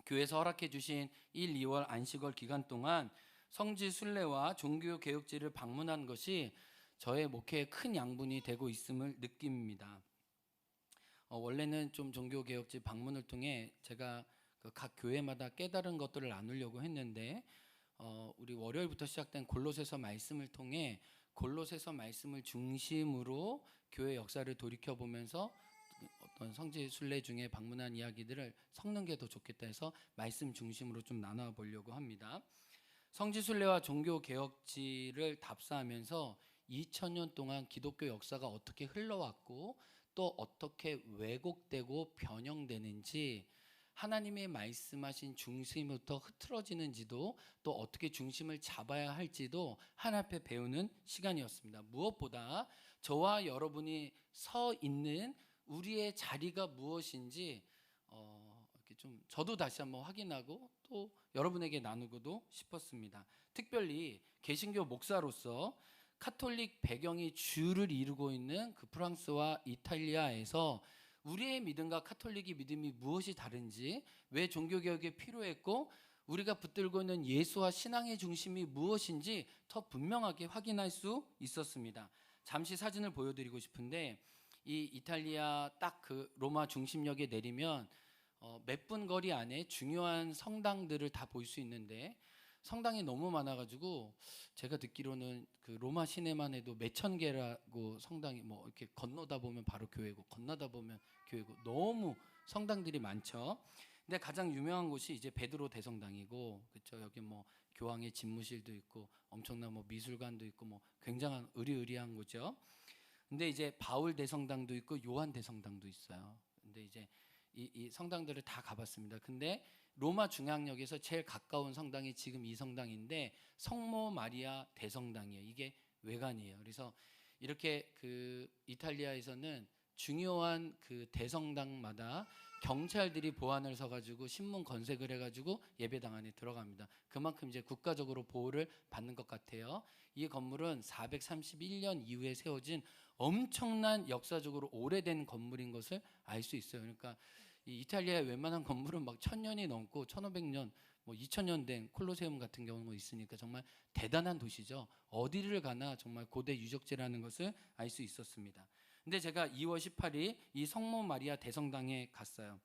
교회에서 허락해 주신 1, 2월 안식월 기간 동안 성지 순례와 종교 개혁지를 방문한 것이 저의 목회에 큰 양분이 되고 있음을 느낍니다. 원래는 좀 종교 개혁지 방문을 통해 제가 각 교회마다 깨달은 것들을 나누려고 했는데 우리 월요일부터 시작된 골로새서 말씀을 통해 골로새서 말씀을 중심으로 교회 역사를 돌이켜 보면서 어떤 성지 순례 중에 방문한 이야기들을 섞는 게 더 좋겠다 해서 말씀 중심으로 좀 나눠 보려고 합니다. 성지 순례와 종교 개혁지를 답사하면서 2000년 동안 기독교 역사가 어떻게 흘러왔고 또 어떻게 왜곡되고 변형되는지, 하나님의 말씀하신 중심부터 흐트러지는지도, 또 어떻게 중심을 잡아야 할지도 하나님께 배우는 시간이었습니다. 무엇보다 저와 여러분이 서 있는 우리의 자리가 무엇인지 이렇게 좀 저도 다시 한번 확인하고 또 여러분에게 나누고도 싶었습니다. 특별히 개신교 목사로서 카톨릭 배경이 주를 이루고 있는 그 프랑스와 이탈리아에서 우리의 믿음과 카톨릭의 믿음이 무엇이 다른지, 왜 종교개혁이 필요했고 우리가 붙들고 있는 예수와 신앙의 중심이 무엇인지 더 분명하게 확인할 수 있었습니다. 잠시 사진을 보여드리고 싶은데, 이 이탈리아 딱 그 로마 중심역에 내리면 몇 분 거리 안에 중요한 성당들을 다 볼 수 있는데, 성당이 너무 많아가지고 제가 듣기로는 그 로마 시내만 해도 몇천 개라고 성당이, 뭐 이렇게 건너다 보면 바로 교회고 건너다 보면 교회고 너무 성당들이 많죠. 근데 가장 유명한 곳이 이제 베드로 대성당이고, 그렇죠. 여기 뭐 교황의 집무실도 있고 엄청난 뭐 미술관도 있고 뭐 굉장한 으리으리한 곳이죠. 근데 이제 바울 대성당도 있고 요한 대성당도 있어요. 근데 이제 이 성당들을 다 가봤습니다. 근데 로마 중앙역에서 제일 가까운 성당이 지금 이 성당인데 성모 마리아 대성당이에요. 이게 외관이에요. 그래서 이렇게 그 이탈리아에서는 중요한 그 대성당마다 경찰들이 보안을 서가지고 신문 건색을 해가지고 예배당 안에 들어갑니다. 그만큼 이제 국가적으로 보호를 받는 것 같아요. 이 건물은 431년 이후에 세워진 엄청난 역사적으로 오래된 건물인 것을 알 수 있어요. 그러니까 이 이탈리아의 웬만한 건물은 막 1000년이 넘고 1500년, 뭐 2000년 된 콜로세움 같은 경우 있으니까 정말 대단한 도시죠. 어디를 가나 정말 고대 유적지라는 것을 알 수 있었습니다. 근데 제가 2월 18일 이 성모 마리아 대성당에 갔어요.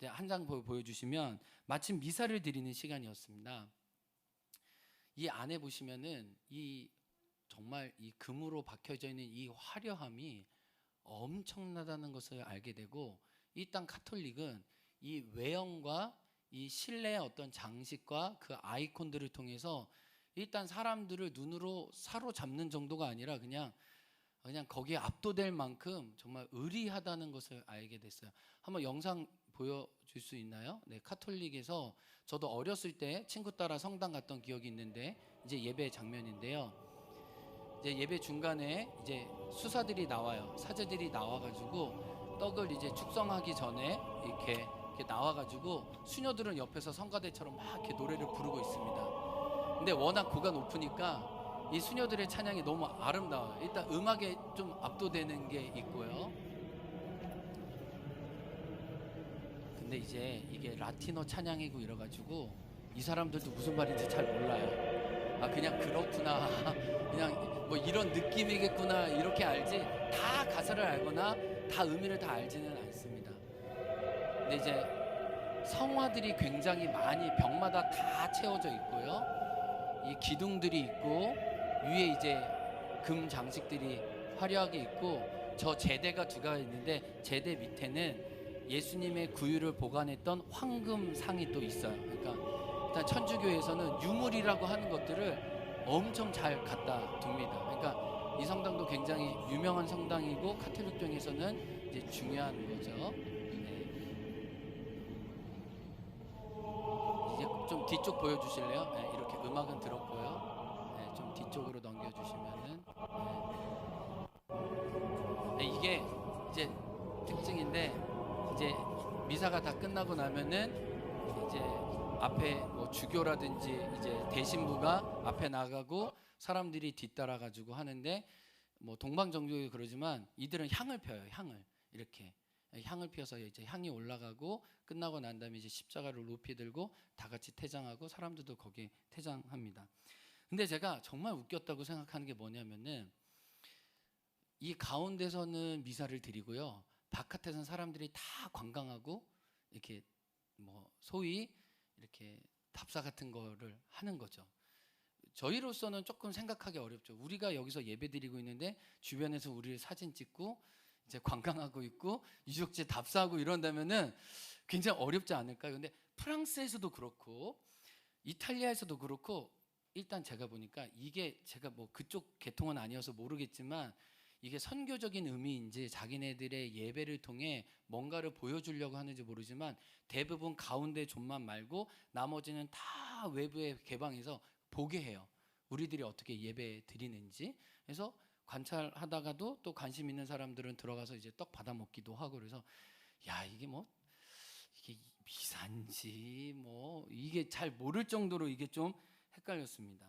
한 장 보여주시면 마침 미사를 드리는 시간이었습니다. 이 안에 보시면은 이 정말 이 금으로 박혀져 있는 이 화려함이 엄청나다는 것을 알게 되고, 이 땅 카톨릭은 이 외형과 이 실내의 어떤 장식과 그 아이콘들을 통해서 일단 사람들을 눈으로 사로잡는 정도가 아니라 그냥 거기에 압도될 만큼 정말 의리하다는 것을 알게 됐어요. 한번 영상 보여줄 수 있나요? 네, 카톨릭에서 저도 어렸을 때 친구 따라 성당 갔던 기억이 있는데, 이제 예배 장면인데요. 이제 예배 중간에 이제 수사들이 나와요. 사제들이 나와가지고 떡을 이제 축성하기 전에 이렇게 나와가지고 수녀들은 옆에서 성가대처럼 막 이렇게 노래를 부르고 있습니다. 근데 워낙 고가 높으니까 이 수녀들의 찬양이 너무 아름다워요. 일단 음악에 좀 압도되는 게 있고요. 근데 이제 이게 라틴어 찬양이고 이래가지고 이 사람들도 무슨 말인지 잘 몰라요. 아, 그냥 그렇구나, 그냥 뭐 이런 느낌이겠구나 이렇게 알지, 다 가사를 알거나 다 의미를 다 알지는 않습니다. 근데 이제 성화들이 굉장히 많이 벽마다 다 채워져 있고요. 이 기둥들이 있고 위에 이제 금 장식들이 화려하게 있고, 저 제대가 두 가지 있는데 제대 밑에는 예수님의 구유를 보관했던 황금상이 또 있어요. 그러니까 일단 천주교에서는 유물이라고 하는 것들을 엄청 잘 갖다 둡니다. 그러니까 이 성당도 굉장히 유명한 성당이고 카톨릭 중에서는 이제 중요한 거죠. 네. 이제 좀 뒤쪽 보여주실래요? 네, 이렇게 음악은 들었고요. 네, 좀 뒤쪽으로 넘겨주시면은. 네, 이게 이제 특징인데, 이제 미사가 다 끝나고 나면은 이제 앞에 뭐 주교라든지 이제 대신부가 앞에 나가고 사람들이 뒤따라 가지고 하는데, 뭐 동방정교에 그러지만 이들은 향을 펴요. 향을 이렇게 향을 피워서 이제 향이 올라가고 끝나고 난 다음에 이제 십자가를 높이 들고 다 같이 퇴장하고 사람들도 거기에 퇴장합니다. 근데 제가 정말 웃겼다고 생각하는 게 뭐냐면은 이 가운데서는 미사를 드리고요. 바깥에서는 사람들이 다 관광하고 이렇게 뭐 소위 이렇게 답사 같은 거를 하는 거죠. 저희로서는 조금 생각하기 어렵죠. 우리가 여기서 예배드리고 있는데 주변에서 우리를 사진 찍고 이제 관광하고 있고 유적지 답사하고 이런다면은 굉장히 어렵지 않을까요? 근데 프랑스에서도 그렇고 이탈리아에서도 그렇고 일단 제가 보니까 이게 제가 뭐 그쪽 계통은 아니어서 모르겠지만 이게 선교적인 의미인지 자기네들의 예배를 통해 뭔가를 보여주려고 하는지 모르지만 대부분 가운데 존만 말고 나머지는 다 외부에 개방해서 보게 해요. 우리들이 어떻게 예배 드리는지. 그래서 관찰하다가도 또 관심 있는 사람들은 들어가서 이제 떡 받아 먹기도 하고 그래서 야 이게 뭐 이게 미사인지 뭐 이게 잘 모를 정도로 이게 좀 헷갈렸습니다.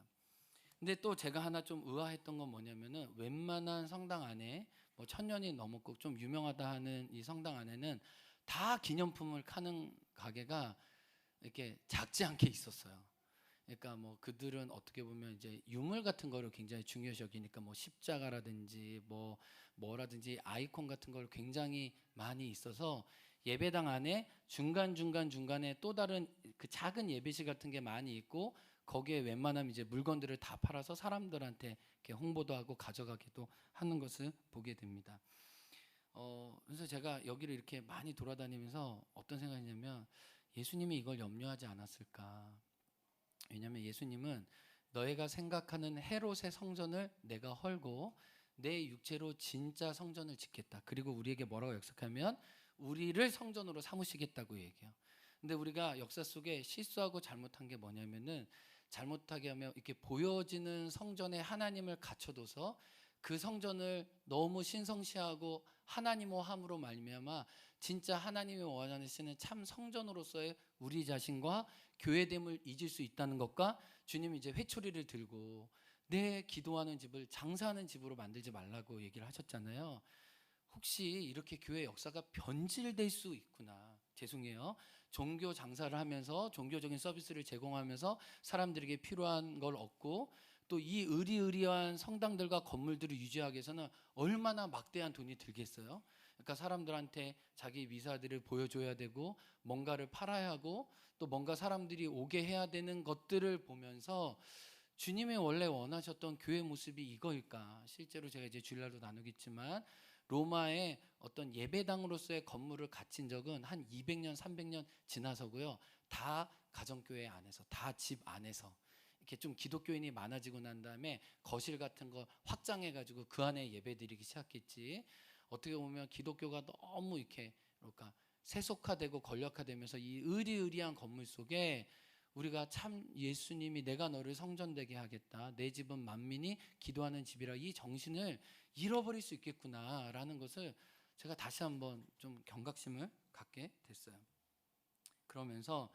근데 또 제가 하나 좀 의아했던 건 뭐냐면은 웬만한 성당 안에 뭐 1000년이 넘었고 좀 유명하다 하는 이 성당 안에는 다 기념품을 파는 가게가 이렇게 작지 않게 있었어요. 그러니까 뭐 그들은 어떻게 보면 이제 유물 같은 거를 굉장히 중요시 여기니까 뭐 십자가라든지 뭐라든지 아이콘 같은 걸 굉장히 많이 있어서 예배당 안에 중간에 또 다른 그 작은 예배실 같은 게 많이 있고 거기에 웬만하면 이제 물건들을 다 팔아서 사람들한테 이렇게 홍보도 하고 가져가기도 하는 것을 보게 됩니다. 그래서 제가 여기를 이렇게 많이 돌아다니면서 어떤 생각이냐면 예수님이 이걸 염려하지 않았을까? 왜냐하면 예수님은 너희가 생각하는 헤롯의 성전을 내가 헐고 내 육체로 진짜 성전을 짓겠다. 그리고 우리에게 뭐라고 약속하면 우리를 성전으로 삼으시겠다고 얘기해요. 근데 우리가 역사 속에 실수하고 잘못한 게 뭐냐면은 잘못하게 하면 이렇게 보여지는 성전에 하나님을 갖춰둬서 그 성전을 너무 신성시하고 하나님호함으로 말미암아 진짜 하나님이 원하시는 참 성전으로서의 우리 자신과 교회됨을 잊을 수 있다는 것과 주님이 이제 회초리를 들고 내 기도하는 집을 장사하는 집으로 만들지 말라고 얘기를 하셨잖아요. 혹시 이렇게 교회 역사가 변질될 수 있구나. 죄송해요. 종교 장사를 하면서 종교적인 서비스를 제공하면서 사람들에게 필요한 걸 얻고 또 이 의리의리한 성당들과 건물들을 유지하기 위해서는 얼마나 막대한 돈이 들겠어요. 그러니까 사람들한테 자기 미사들을 보여줘야 되고 뭔가를 팔아야 하고 또 뭔가 사람들이 오게 해야 되는 것들을 보면서 주님이 원래 원하셨던 교회 모습이 이거일까? 실제로 제가 이제 주일날도 나누겠지만 로마의 어떤 예배당으로서의 건물을 갖춘 적은 한 200년, 300년 지나서고요. 다 가정교회 안에서, 다 집 안에서 이렇게 좀 기독교인이 많아지고 난 다음에 거실 같은 거 확장해가지고 그 안에 예배드리기 시작했지. 어떻게 보면 기독교가 너무 이렇게 그러니까 세속화되고 권력화되면서 이 의리의리한 건물 속에 우리가 참 예수님이 내가 너를 성전되게 하겠다. 내 집은 만민이 기도하는 집이라 이 정신을 잃어버릴 수 있겠구나라는 것을 제가 다시 한번 좀 경각심을 갖게 됐어요. 그러면서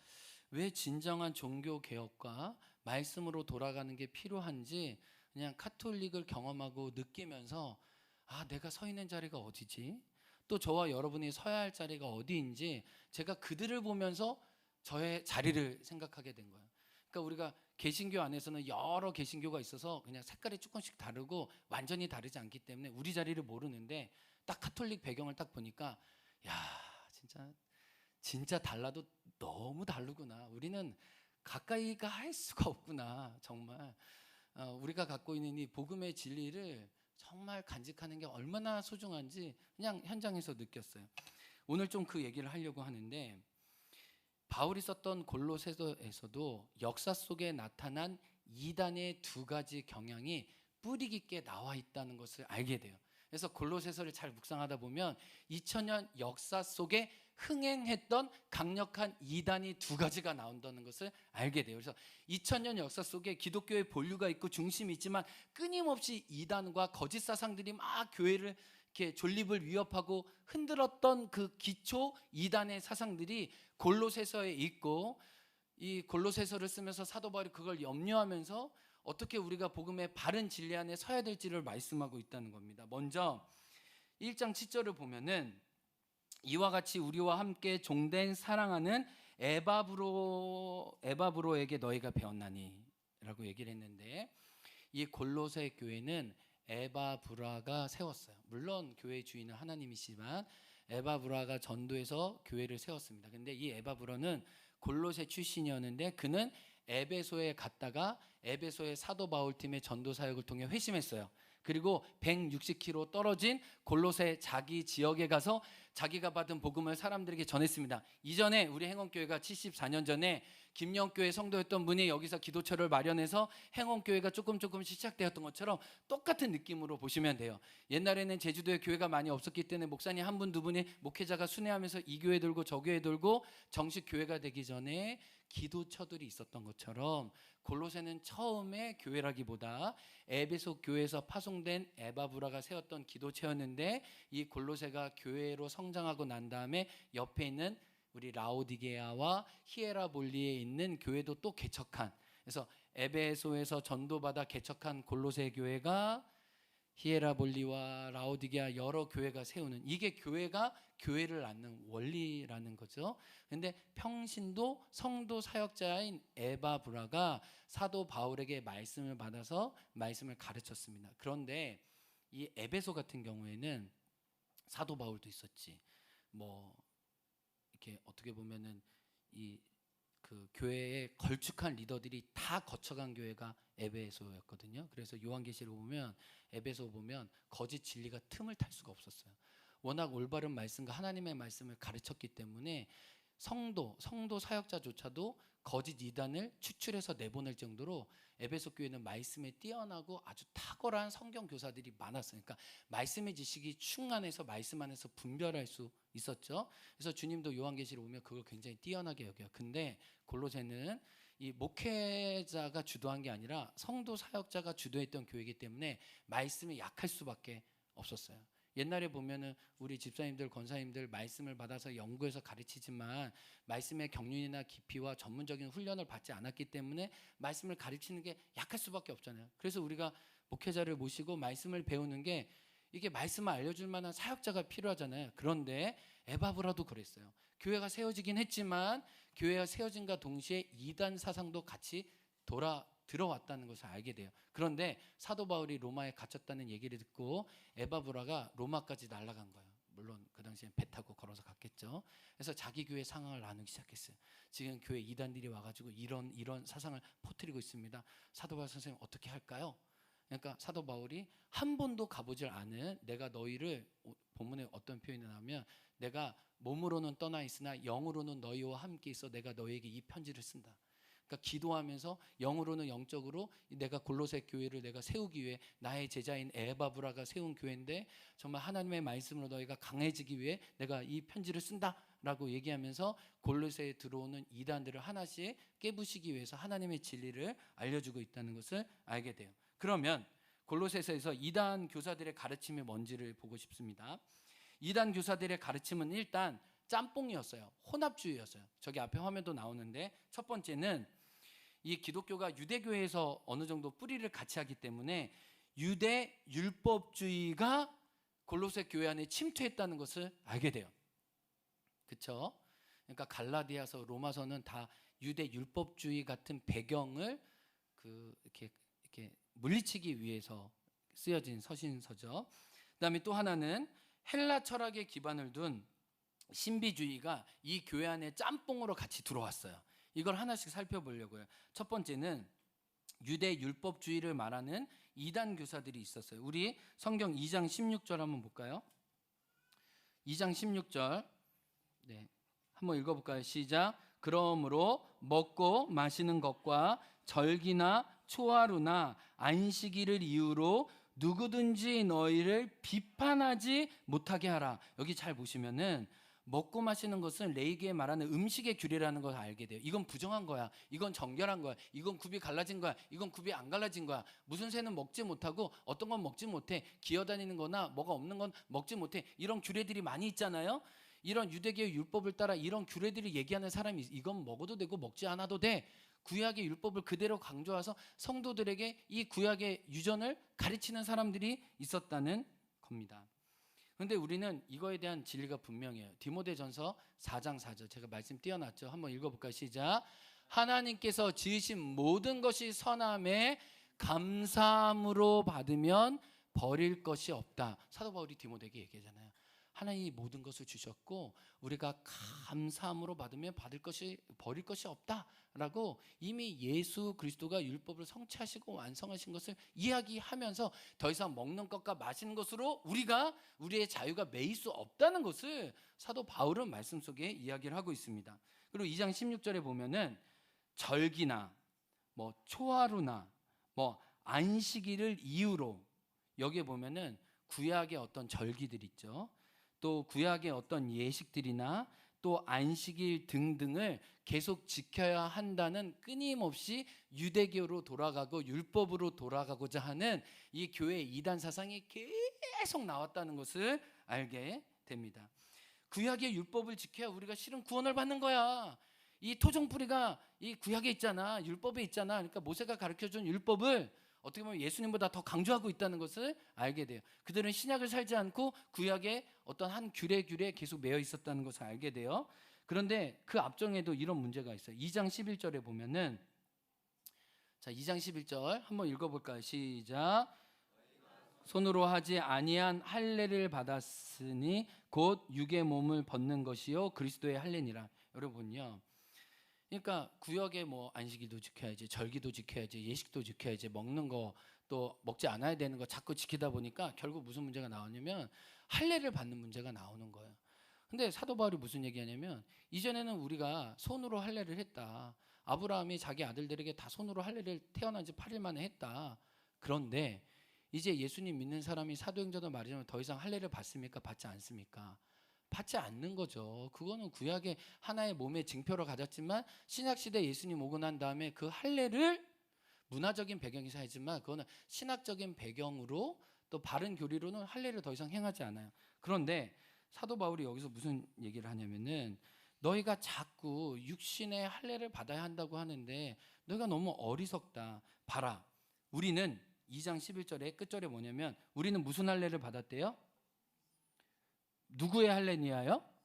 왜 진정한 종교 개혁과 말씀으로 돌아가는 게 필요한지 그냥 카톨릭을 경험하고 느끼면서 아 내가 서 있는 자리가 어디지? 또 저와 여러분이 서야 할 자리가 어디인지 제가 그들을 보면서 저의 자리를 생각하게 된 거예요. 그러니까 우리가 개신교 안에서는 여러 개신교가 있어서 그냥 색깔이 조금씩 다르고 완전히 다르지 않기 때문에 우리 자리를 모르는데 딱 카톨릭 배경을 딱 보니까 야 진짜 달라도 너무 다르구나. 우리는 가까이가 할 수가 없구나. 정말 우리가 갖고 있는 이 복음의 진리를 정말 간직하는 게 얼마나 소중한지 그냥 현장에서 느꼈어요. 오늘 좀 그 얘기를 하려고 하는데 바울이 썼던 골로새서에서도 역사 속에 나타난 이단의 두 가지 경향이 뿌리 깊게 나와 있다는 것을 알게 돼요. 그래서 골로새서를 잘 묵상하다 보면 2000년 역사 속에 흥행했던 강력한 이단이 두 가지가 나온다는 것을 알게 돼요. 그래서 2000년 역사 속에 기독교의 본류가 있고 중심이 있지만 끊임없이 이단과 거짓 사상들이 막 교회를 이렇게 존립을 위협하고 흔들었던 그 기초 이단의 사상들이 골로새서에 있고 이 골로새서를 쓰면서 사도 바울이 그걸 염려하면서 어떻게 우리가 복음의 바른 진리 안에 서야 될지를 말씀하고 있다는 겁니다. 먼저 1장 7절을 보면은 이와 같이 우리와 함께 종된 사랑하는 에바브로에게 너희가 배웠나니라고 얘기를 했는데, 이 골로새 교회는 에바브라가 세웠어요. 물론 교회 주인은 하나님이시지만 에바브라가 전도해서 교회를 세웠습니다. 근데 이 에바브라는 골로새 출신이었는데 그는 에베소에 갔다가 에베소의 사도 바울 팀의 전도 사역을 통해 회심했어요. 그리고 160km 떨어진 골로새 자기 지역에 가서 자기가 받은 복음을 사람들에게 전했습니다. 이전에 우리 행원교회가 74년 전에 김영교회 성도였던 분이 여기서 기도처를 마련해서 행원교회가 조금 시작되었던 것처럼 똑같은 느낌으로 보시면 돼요. 옛날에는 제주도에 교회가 많이 없었기 때문에 목사님 한 분, 두 분이 목회자가 순회하면서 이 교회 돌고 저 교회 돌고 정식 교회가 되기 전에 기도처들이 있었던 것처럼 골로새는 처음에 교회라기보다 에베소 교회에서 파송된 에바브라가 세웠던 기도체였는데, 이 골로새가 교회로 성장하고 난 다음에 옆에 있는 우리 라오디게아와 히에라볼리에 있는 교회도 또 개척한, 그래서 에베소에서 전도받아 개척한 골로새 교회가 히에라볼리와 라오디게아 여러 교회가 세우는, 이게 교회가 교회를 낳는 원리라는 거죠. 근데 평신도 성도 사역자인 에바브라가 사도 바울에게 말씀을 받아서 말씀을 가르쳤습니다. 그런데 이 에베소 같은 경우에는 사도 바울도 있었지, 뭐 이렇게 어떻게 보면은 이 그 교회의 걸쭉한 리더들이 다 거쳐간 교회가 에베소였거든요. 그래서 요한계시를 보면, 에베소 보면 거짓 진리가 틈을 탈 수가 없었어요. 워낙 올바른 말씀과 하나님의 말씀을 가르쳤기 때문에 성도 사역자조차도 거짓 이단을 추출해서 내보낼 정도로 에베소 교회는 말씀에 뛰어나고 아주 탁월한 성경 교사들이 많았어요. 그러니까 말씀의 지식이 충만해서 말씀 안에서 분별할 수 있었죠. 그래서 주님도 요한계시를 보면 그걸 굉장히 뛰어나게 여겨요. 근데 골로새는 이 목회자가 주도한 게 아니라 성도 사역자가 주도했던 교회이기 때문에 말씀이 약할 수밖에 없었어요. 옛날에 보면은 우리 집사님들, 권사님들 말씀을 받아서 연구해서 가르치지만 말씀의 경륜이나 깊이와 전문적인 훈련을 받지 않았기 때문에 말씀을 가르치는 게 약할 수밖에 없잖아요. 그래서 우리가 목회자를 모시고 말씀을 배우는 게, 이게 말씀을 알려줄 만한 사역자가 필요하잖아요. 그런데 에바브라도 그랬어요. 교회가 세워지긴 했지만 교회가 세워진과 동시에 이단 사상도 같이 들어왔다는 것을 알게 돼요. 그런데 사도 바울이 로마에 갇혔다는 얘기를 듣고 에바브라가 로마까지 날아간 거예요. 물론 그 당시엔 배 타고 걸어서 갔겠죠. 그래서 자기 교회 상황을 나누기 시작했어요. 지금 교회 이단들이 와가지고 이런 사상을 퍼뜨리고 있습니다. 사도 바울 선생님 어떻게 할까요? 그러니까 사도 바울이 한 번도 가보질 않은, 내가 너희를, 본문에 어떤 표현이 나오면 내가 몸으로는 떠나 있으나 영으로는 너희와 함께 있어 내가 너희에게 이 편지를 쓴다. 그러니까 기도하면서 영으로는 영적으로 내가 골로새 교회를 내가 세우기 위해 나의 제자인 에바브라가 세운 교회인데 정말 하나님의 말씀으로 너희가 강해지기 위해 내가 이 편지를 쓴다라고 얘기하면서 골로새에 들어오는 이단들을 하나씩 깨부시기 위해서 하나님의 진리를 알려주고 있다는 것을 알게 돼요. 그러면 골로새서에서 이단 교사들의 가르침이 뭔지를 보고 싶습니다. 이단 교사들의 가르침은 일단 짬뽕이었어요. 혼합주의였어요. 저기 앞에 화면도 나오는데, 첫 번째는 이 기독교가 유대교회에서 어느 정도 뿌리를 같이 하기 때문에 유대 율법주의가 골로새 교회 안에 침투했다는 것을 알게 돼요. 그렇죠? 그러니까 갈라디아서, 로마서는 다 유대 율법주의 같은 배경을 이렇게 물리치기 위해서 쓰여진 서신서죠. 그다음에 또 하나는 헬라 철학에 기반을 둔 신비주의가 이 교회 안에 짬뽕으로 같이 들어왔어요. 이걸 하나씩 살펴보려고요. 첫 번째는 유대 율법주의를 말하는 이단 교사들이 있었어요. 우리 성경 2장 16절 한번 볼까요? 2장 16절 네, 한번 읽어볼까요? 시작. 그러므로 먹고 마시는 것과 절기나 초하루나 안식일을 이유로 누구든지 너희를 비판하지 못하게 하라. 여기 잘 보시면은 먹고 마시는 것은 레이기에 말하는 음식의 규례라는 걸 알게 돼요. 이건 부정한 거야. 이건 정결한 거야. 이건 굽이 갈라진 거야. 이건 굽이 안 갈라진 거야. 무슨 새는 먹지 못하고 어떤 건 먹지 못해. 기어다니는 거나 뭐가 없는 건 먹지 못해. 이런 규례들이 많이 있잖아요. 이런 유대계의 율법을 따라 이런 규례들을 얘기하는 사람이, 이건 먹어도 되고 먹지 않아도 돼. 구약의 율법을 그대로 강조해서 성도들에게 이 구약의 유전을 가르치는 사람들이 있었다는 겁니다. 그런데 우리는 이거에 대한 진리가 분명해요. 디모데전서 4장 4절 제가 말씀 띄워놨죠. 한번 읽어볼까요? 시작. 하나님께서 지으신 모든 것이 선함에 감사함으로 받으면 버릴 것이 없다. 사도 바울이 디모데에게 얘기하잖아요. 하나님이 모든 것을 주셨고 우리가 감사함으로 받으면 버릴 것이 없다라고 이미 예수 그리스도가 율법을 성취하시고 완성하신 것을 이야기하면서 더 이상 먹는 것과 마시는 것으로 우리의 자유가 매일 수 없다는 것을 사도 바울은 말씀 속에 이야기를 하고 있습니다. 그리고 2장 16절에 보면은 절기나 초하루나 안식일을 이유로 여기에 보면은 구약의 어떤 절기들 있죠. 또 구약의 어떤 예식들이나 또 안식일 등등을 계속 지켜야 한다는 끊임없이 유대교로 돌아가고 율법으로 돌아가고자 하는 이 교회의 이단 사상이 계속 나왔다는 것을 알게 됩니다. 구약의 율법을 지켜야 우리가 실은 구원을 받는 거야. 이 토종뿌리가 이 구약에 있잖아. 율법에 있잖아. 그러니까 모세가 가르쳐준 율법을 어떻게 보면 예수님보다 더 강조하고 있다는 것을 알게 돼요. 그들은 신약을 살지 않고 구약의 어떤 한 규례에 계속 매여 있었다는 것을 알게 돼요. 그런데 그 앞정에도 이런 문제가 있어요. 2장 11절에 보면은 2장 11절 한번 읽어볼까요? 시작. 손으로 하지 아니한 할례를 받았으니 곧 육의 몸을 벗는 것이요 그리스도의 할례니라. 여러분요. 그러니까 구역에 안식일도 지켜야지, 절기도 지켜야지, 예식도 지켜야지, 먹는 거 또 먹지 않아야 되는 거 자꾸 지키다 보니까 결국 무슨 문제가 나오냐면 할례를 받는 문제가 나오는 거예요. 근데 사도 바울이 무슨 얘기하냐면 이전에는 우리가 손으로 할례를 했다. 아브라함이 자기 아들들에게 다 손으로 할례를 태어난 지 8일 만에 했다. 그런데 이제 예수님 믿는 사람이 사도행전도 말하자면 더 이상 할례를 받습니까? 받지 않습니까? 받지 않는 거죠. 그거는 구약의 하나의 몸의 징표로 가졌지만 신약시대 예수님 오고 난 다음에 그 할례를 문화적인 배경이서 하지만 그거는 신학적인 배경으로 또 바른 교리로는 할례를 더 이상 행하지 않아요. 그런데 사도 바울이 여기서 무슨 얘기를 하냐면은 너희가 자꾸 육신의 할례를 받아야 한다고 하는데 너희가 너무 어리석다. 봐라. 우리는 2장 11절의 끝절에 뭐냐면 우리는 무슨 할례를 받았대요? 누구의 할례니하여?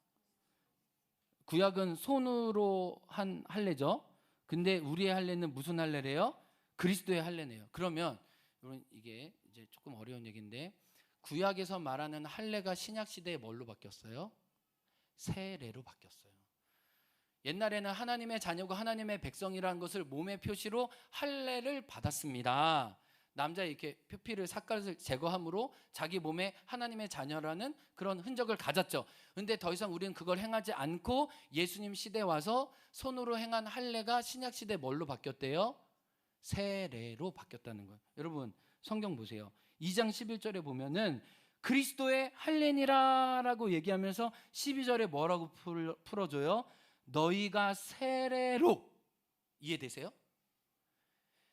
구약은 손으로 한 할례죠. 근데 우리의 할례는 무슨 할례래요? 그리스도의 할례네요. 그러면 여러분 이게 이제 조금 어려운 얘기인데 구약에서 말하는 할례가 신약 시대에 뭘로 바뀌었어요? 세례로 바뀌었어요. 옛날에는 하나님의 자녀고 하나님의 백성이라는 것을 몸의 표시로 할례를 받았습니다. 남자 이렇게 표피를 삭갓을 제거함으로 자기 몸에 하나님의 자녀라는 그런 흔적을 가졌죠. 그런데 더 이상 우리는 그걸 행하지 않고 예수님 시대에 와서 손으로 행한 할례가 신약 시대에 뭘로 바뀌었대요? 세례로 바뀌었다는 거예요. 여러분 성경 보세요. 2장 11절에 보면은 그리스도의 할례니라라고 얘기하면서 12절에 뭐라고 풀어줘요? 너희가 세례로. 이해되세요?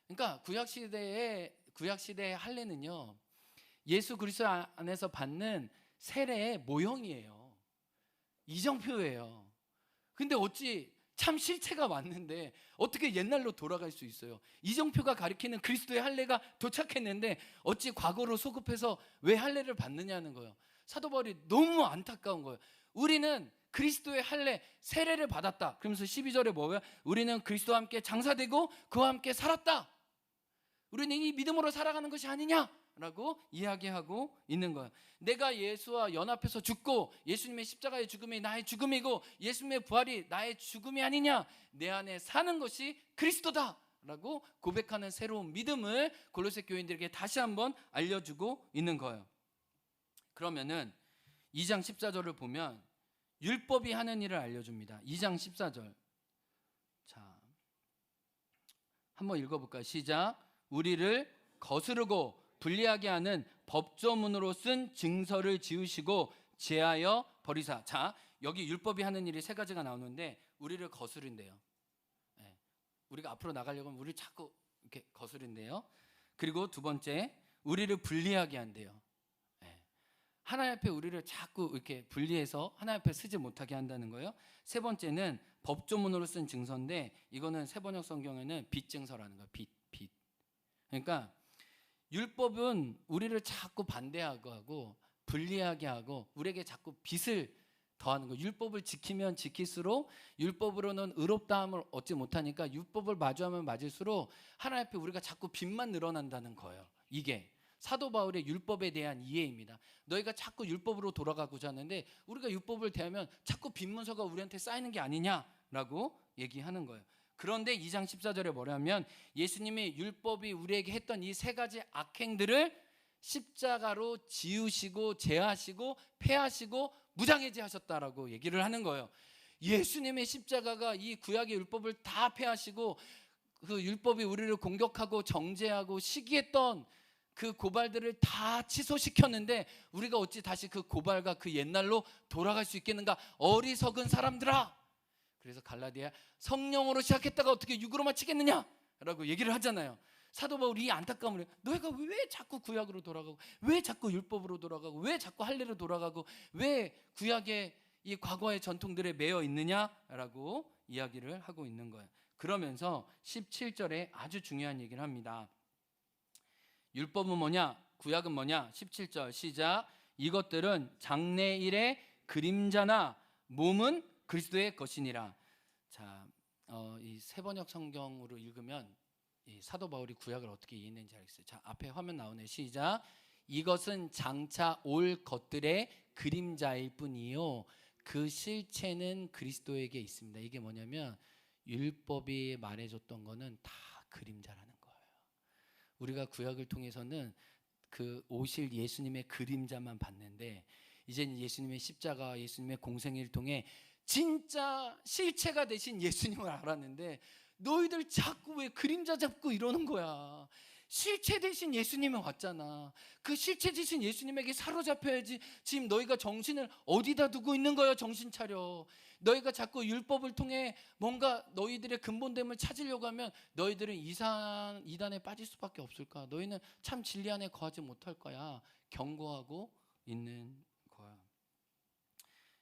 그러니까 구약시대의 할례는요 예수 그리스도 안에서 받는 세례의 모형이에요. 이정표예요. 근데 어찌 참 실체가 왔는데 어떻게 옛날로 돌아갈 수 있어요? 이정표가 가리키는 그리스도의 할례가 도착했는데 어찌 과거로 소급해서 왜 할례를 받느냐는 거예요. 사도 바울이 너무 안타까운 거예요. 우리는 그리스도의 할례 세례를 받았다. 그러면서 12절에 뭐예요? 우리는 그리스도와 함께 장사되고 그와 함께 살았다. 우리는 이 믿음으로 살아가는 것이 아니냐라고 이야기하고 있는 거예요. 내가 예수와 연합해서 죽고 예수님의 십자가의 죽음이 나의 죽음이고 예수님의 부활이 나의 죽음이 아니냐. 내 안에 사는 것이 그리스도다라고 고백하는 새로운 믿음을 골로새 교인들에게 다시 한번 알려주고 있는 거예요. 그러면은 2장 14절을 보면 율법이 하는 일을 알려줍니다. 2장 14절. 자, 한번 읽어볼까요? 시작. 우리를 거스르고 불리하게 하는 법조문으로 쓴 증서를 지우시고 제하여 버리사. 자, 여기 율법이 하는 일이 세 가지가 나오는데 우리를 거스른대요. 네. 우리가 앞으로 나가려고 하면 우리를 자꾸 이렇게 거스른대요. 그리고 두 번째, 우리를 불리하게 한대요. 네. 하나님 앞에 우리를 자꾸 이렇게 분리해서 하나님 앞에 쓰지 못하게 한다는 거예요. 세 번째는 법조문으로 쓴 증서인데 이거는 세번역 성경에는 빚증서라는 거예요. 빚. 그러니까 율법은 우리를 자꾸 반대하고 하고 불리하게 하고 우리에게 자꾸 빚을 더하는 거. 율법을 지키면 지킬수록 율법으로는 의롭다함을 얻지 못하니까 율법을 마주하면 맞을수록 하나님 앞에 우리가 자꾸 빚만 늘어난다는 거예요. 이게 사도 바울의 율법에 대한 이해입니다. 너희가 자꾸 율법으로 돌아가고자 하는데 우리가 율법을 대하면 자꾸 빚 문서가 우리한테 쌓이는 게 아니냐라고 얘기하는 거예요. 그런데 2장 14절에 뭐냐면 예수님이 율법이 우리에게 했던 이 세 가지 악행들을 십자가로 지우시고 제하시고 폐하시고 무장해제하셨다라고 얘기를 하는 거예요. 예수님의 십자가가 이 구약의 율법을 다 폐하시고 그 율법이 우리를 공격하고 정죄하고 시기했던 그 고발들을 다 취소시켰는데 우리가 어찌 다시 그 고발과 그 옛날로 돌아갈 수 있겠는가? 어리석은 사람들아. 그래서 갈라디아 성령으로 시작했다가 어떻게 육으로 마치겠느냐라고 얘기를 하잖아요. 사도 바울이 이 안타까움을 해요. 너희가 왜 자꾸 구약으로 돌아가고 왜 자꾸 율법으로 돌아가고 왜 자꾸 할례로 돌아가고 왜 구약의 이 과거의 전통들에 매여 있느냐라고 이야기를 하고 있는 거예요. 그러면서 17절에 아주 중요한 얘기를 합니다. 율법은 뭐냐? 구약은 뭐냐? 17절 시작. 이것들은 장래일의 그림자나 몸은 그리스도의 것이니라. 자, 이 세번역 성경으로 읽으면 이 사도 바울이 구약을 어떻게 이해했는지 알겠어요. 자, 앞에 화면 나오네. 시작. 이것은 장차 올 것들의 그림자일 뿐이요 그 실체는 그리스도에게 있습니다. 이게 뭐냐면 율법이 말해줬던 거는 다 그림자라는 거예요. 우리가 구약을 통해서는 그 오실 예수님의 그림자만 봤는데 이제는 예수님의 십자가, 예수님의 공생애를 통해 진짜 실체가 되신 예수님을 알았는데 너희들 자꾸 왜 그림자 잡고 이러는 거야. 실체 되신 예수님이 왔잖아. 그 실체 되신 예수님에게 사로잡혀야지. 지금 너희가 정신을 어디다 두고 있는 거야. 정신 차려. 너희가 자꾸 율법을 통해 뭔가 너희들의 근본됨을 찾으려고 하면 너희들은 이단에 빠질 수밖에 없을까. 너희는 참 진리 안에 거하지 못할 거야. 경고하고 있는 거야.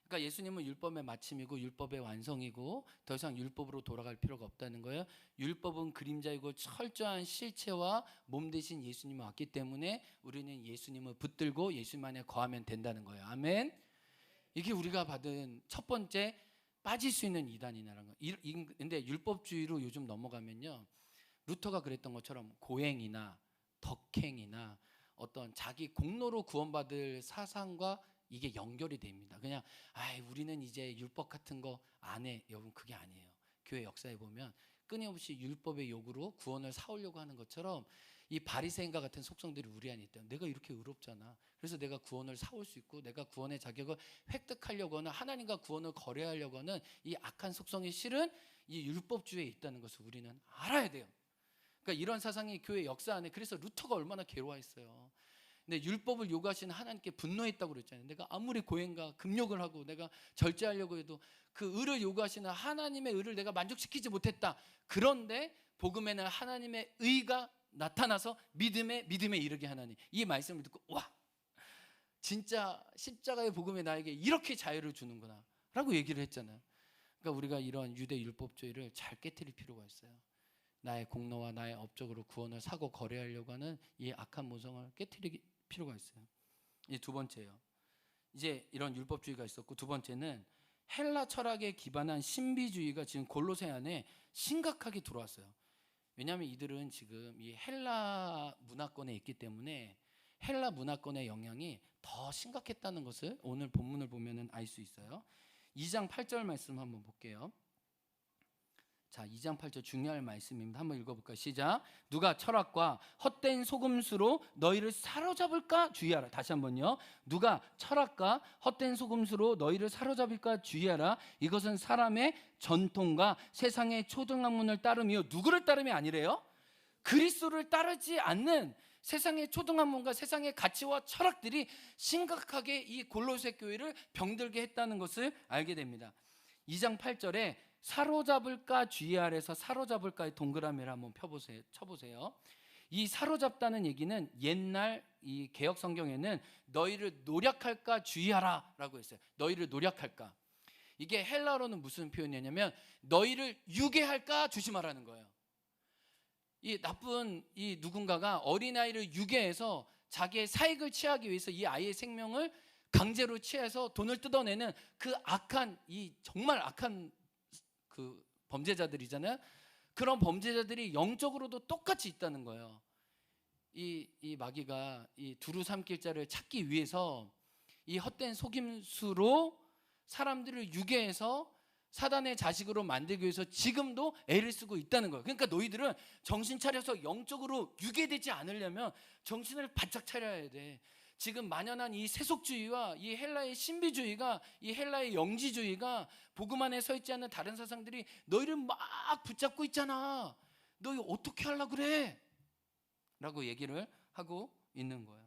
그러니까 예수님은 율법의 마침이고 율법의 완성이고 더 이상 율법으로 돌아갈 필요가 없다는 거예요. 율법은 그림자이고 철저한 실체와 몸 대신 예수님이 왔기 때문에 우리는 예수님을 붙들고 예수님 안에 거하면 된다는 거예요. 아멘. 이게 우리가 받은 첫 번째 빠질 수 있는 이단이라는 거예요. 근데 율법주의로 요즘 넘어가면요, 루터가 그랬던 것처럼 고행이나 덕행이나 어떤 자기 공로로 구원받을 사상과 이게 연결이 됩니다. 그냥 우리는 이제 율법 같은 거 안 해. 여러분 그게 아니에요. 교회 역사에 보면 끊임없이 율법의 요구로 구원을 사오려고 하는 것처럼 이 바리새인과 같은 속성들이 우리 안에 있다. 내가 이렇게 의롭잖아. 그래서 내가 구원을 사올 수 있고 내가 구원의 자격을 획득하려고 하는, 하나님과 구원을 거래하려고 하는 이 악한 속성이 실은 이 율법주의에 있다는 것을 우리는 알아야 돼요. 그러니까 이런 사상이 교회 역사 안에, 그래서 루터가 얼마나 괴로워했어요. 근데 율법을 요구하시는 하나님께 분노했다고 그랬잖아요. 내가 아무리 고행과 금욕을 하고 내가 절제하려고 해도 그 의를 요구하시는 하나님의 의를 내가 만족시키지 못했다. 그런데 복음에는 하나님의 의가 나타나서 믿음에 이르게 하나니, 이 말씀을 듣고 와, 진짜 십자가의 복음이 나에게 이렇게 자유를 주는구나 라고 얘기를 했잖아요. 그러니까 우리가 이런 유대 율법주의를 잘 깨트릴 필요가 있어요. 나의 공로와 나의 업적으로 구원을 사고 거래하려고 하는 이 악한 모성을 깨트릴 필요가 있어요. 이 두 번째예요. 이제 이런 율법주의가 있었고, 두 번째는 헬라 철학에 기반한 신비주의가 지금 골로새 안에 심각하게 들어왔어요. 왜냐하면 이들은 지금 이 헬라 문화권에 있기 때문에 헬라 문화권의 영향이 더 심각했다는 것을 오늘 본문을 보면 알 수 있어요. 2장 8절 말씀 한번 볼게요. 자, 2장 8절 중요한 말씀입니다. 한번 읽어볼까요? 시작. 누가 철학과 헛된 속임수로 너희를 사로잡을까 주의하라. 다시 한번요. 누가 철학과 헛된 속임수로 너희를 사로잡을까 주의하라. 이것은 사람의 전통과 세상의 초등학문을 따름이요. 누구를 따름이 아니래요? 그리스도를 따르지 않는 세상의 초등학문과 세상의 가치와 철학들이 심각하게 이 골로새 교회를 병들게 했다는 것을 알게 됩니다. 2장 8절에 사로잡을까 주의하래서 사로잡을까의 동그라미를 한번 쳐보세요. 이 사로잡다는 얘기는 옛날 이 개역 성경에는 너희를 노력할까 주의하라 라고 했어요. 너희를 노력할까. 이게 헬라어로는 무슨 표현이냐면 너희를 유괴할까 조심하라는 거예요. 이 나쁜 이 누군가가 어린아이를 유괴해서 자기의 사익을 취하기 위해서 이 아이의 생명을 강제로 취해서 돈을 뜯어내는 그 악한, 이 정말 악한 그 범죄자들이잖아요. 그런 범죄자들이 영적으로도 똑같이 있다는 거예요. 이 마귀가 이 두루 삼킬 자를 찾기 위해서 이 헛된 속임수로 사람들을 유괴해서 사단의 자식으로 만들기 위해서 지금도 애를 쓰고 있다는 거예요. 그러니까 너희들은 정신 차려서 영적으로 유괴되지 않으려면 정신을 바짝 차려야 돼. 지금 만연한 이 세속주의와 이 헬라의 신비주의가, 이 헬라의 영지주의가, 복음 안에 서 있지 않는 다른 사상들이 너희를 막 붙잡고 있잖아. 너희 어떻게 하려고 그래? 라고 얘기를 하고 있는 거예요.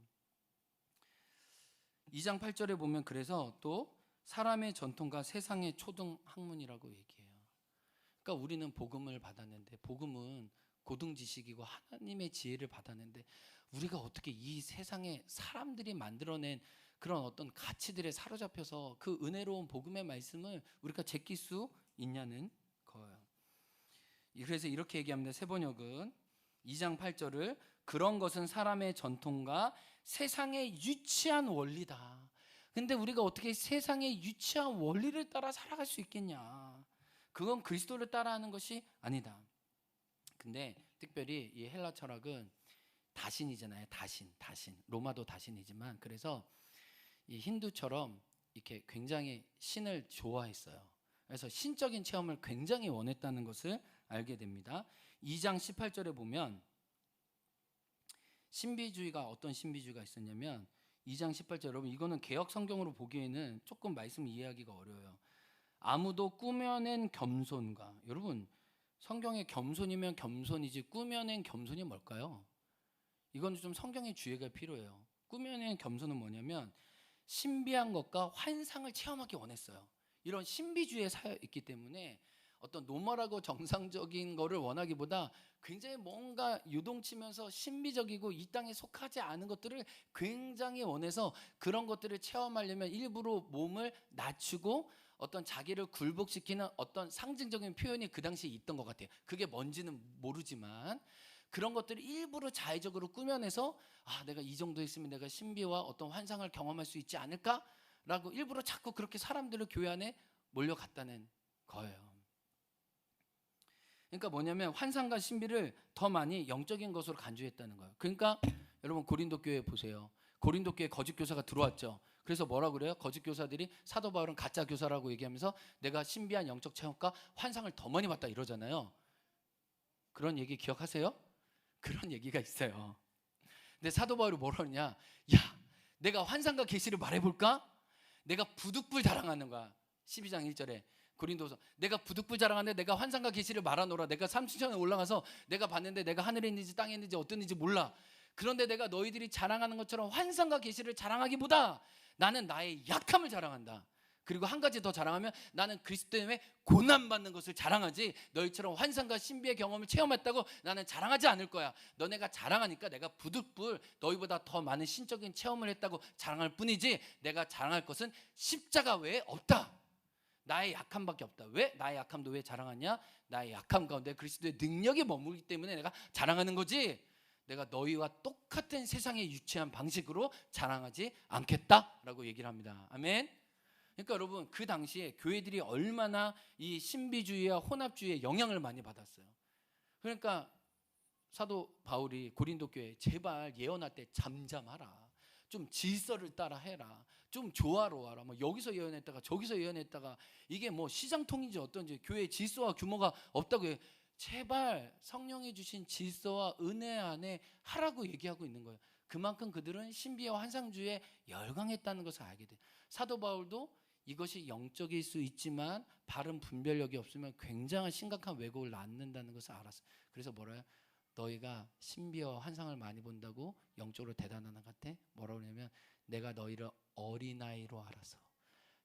2장 8절에 보면 그래서 또 사람의 전통과 세상의 초등 학문이라고 얘기해요. 그러니까 우리는 복음을 받았는데, 복음은 고등 지식이고 하나님의 지혜를 받았는데, 우리가 어떻게 이 세상에 사람들이 만들어낸 그런 어떤 가치들에 사로잡혀서 그 은혜로운 복음의 말씀을 우리가 제낄 수 있냐는 거예요. 그래서 이렇게 얘기합니다. 세번역은 2장 8절을 그런 것은 사람의 전통과 세상의 유치한 원리다. 근데 우리가 어떻게 세상의 유치한 원리를 따라 살아갈 수 있겠냐? 그건 그리스도를 따라하는 것이 아니다. 근데 특별히 이 헬라 철학은 다신이잖아요. 다신. 로마도 다신이지만, 그래서 이 힌두처럼 이렇게 굉장히 신을 좋아했어요. 그래서 신적인 체험을 굉장히 원했다는 것을 알게 됩니다. 2장 18절에 보면 신비주의가, 어떤 신비주의가 있었냐면 2장 18절, 여러분 이거는 개역 성경으로 보기에는 조금 말씀 이해하기가 어려워요. 아무도 꾸며낸 겸손과, 여러분 성경에 겸손이면 겸손이지 꾸며낸 겸손이 뭘까요? 이건 좀 성경의 주의가 필요해요. 꾸며낸 겸손은 뭐냐면 신비한 것과 환상을 체험하기 원했어요. 이런 신비주의에 사 있기 때문에 어떤 노멀하고 정상적인 거를 원하기보다 굉장히 뭔가 유동치면서 신비적이고 이 땅에 속하지 않은 것들을 굉장히 원해서 그런 것들을 체험하려면 일부러 몸을 낮추고 어떤 자기를 굴복시키는 어떤 상징적인 표현이 그 당시에 있던 것 같아요. 그게 뭔지는 모르지만 그런 것들을 일부러 자의적으로 꾸며내서 내가 이 정도 했으면 내가 신비와 어떤 환상을 경험할 수 있지 않을까라고 일부러 자꾸 그렇게 사람들을 교회 안에 몰려갔다는 거예요. 그러니까 뭐냐면 환상과 신비를 더 많이 영적인 것으로 간주했다는 거예요. 그러니까 여러분 고린도 교회 보세요. 고린도 교회 거짓 교사가 들어왔죠. 그래서 뭐라고 그래요? 거짓 교사들이 사도 바울은 가짜 교사라고 얘기하면서 내가 신비한 영적 체험과 환상을 더 많이 봤다 이러잖아요. 그런 얘기 기억하세요? 그런 얘기가 있어요. 근데 사도 바울이 뭐라 그러냐? 야, 내가 환상과 계시를 말해볼까? 내가 부득불 자랑하는 거야. 12장 1절에 고린도서, 내가 부득불 자랑하는데 내가 환상과 계시를 말하노라. 내가 삼층천에 올라가서 내가 봤는데 내가 하늘에 있는지 땅에 있는지 어떤지 몰라. 그런데 내가 너희들이 자랑하는 것처럼 환상과 계시를 자랑하기보다 나는 나의 약함을 자랑한다. 그리고 한 가지 더 자랑하면 나는 그리스도 때문에 고난받는 것을 자랑하지 너희처럼 환상과 신비의 경험을 체험했다고 나는 자랑하지 않을 거야. 너네가 자랑하니까 내가 부득불 너희보다 더 많은 신적인 체험을 했다고 자랑할 뿐이지 내가 자랑할 것은 십자가 외에 없다. 나의 약함밖에 없다. 왜? 나의 약함도 왜 자랑하냐? 나의 약함 가운데 그리스도의 능력이 머물기 때문에 내가 자랑하는 거지, 내가 너희와 똑같은 세상의 유치한 방식으로 자랑하지 않겠다라고 얘기를 합니다. 아멘. 그러니까 여러분 그 당시에 교회들이 얼마나 이 신비주의와 혼합주의에 영향을 많이 받았어요. 그러니까 사도 바울이 고린도 교회에 제발 예언할 때 잠잠하라, 좀 질서를 따라 해라, 좀 조화로워라, 뭐 여기서 예언했다가 저기서 예언했다가 이게 뭐 시장통인지 어떤지 교회의 질서와 규모가 없다고 해요. 제발 성령이 주신 질서와 은혜 안에 하라고 얘기하고 있는 거예요. 그만큼 그들은 신비와 환상주의에 열광했다는 것을 알게 돼요. 사도 바울도 이것이 영적일 수 있지만 바른 분별력이 없으면 굉장한 심각한 왜곡을 낳는다는 것을 알았어요. 그래서 뭐라요? 너희가 신비와 환상을 많이 본다고 영적으로 대단한 것 같아? 뭐라고 그러냐면 내가 너희를 어린아이로 알아서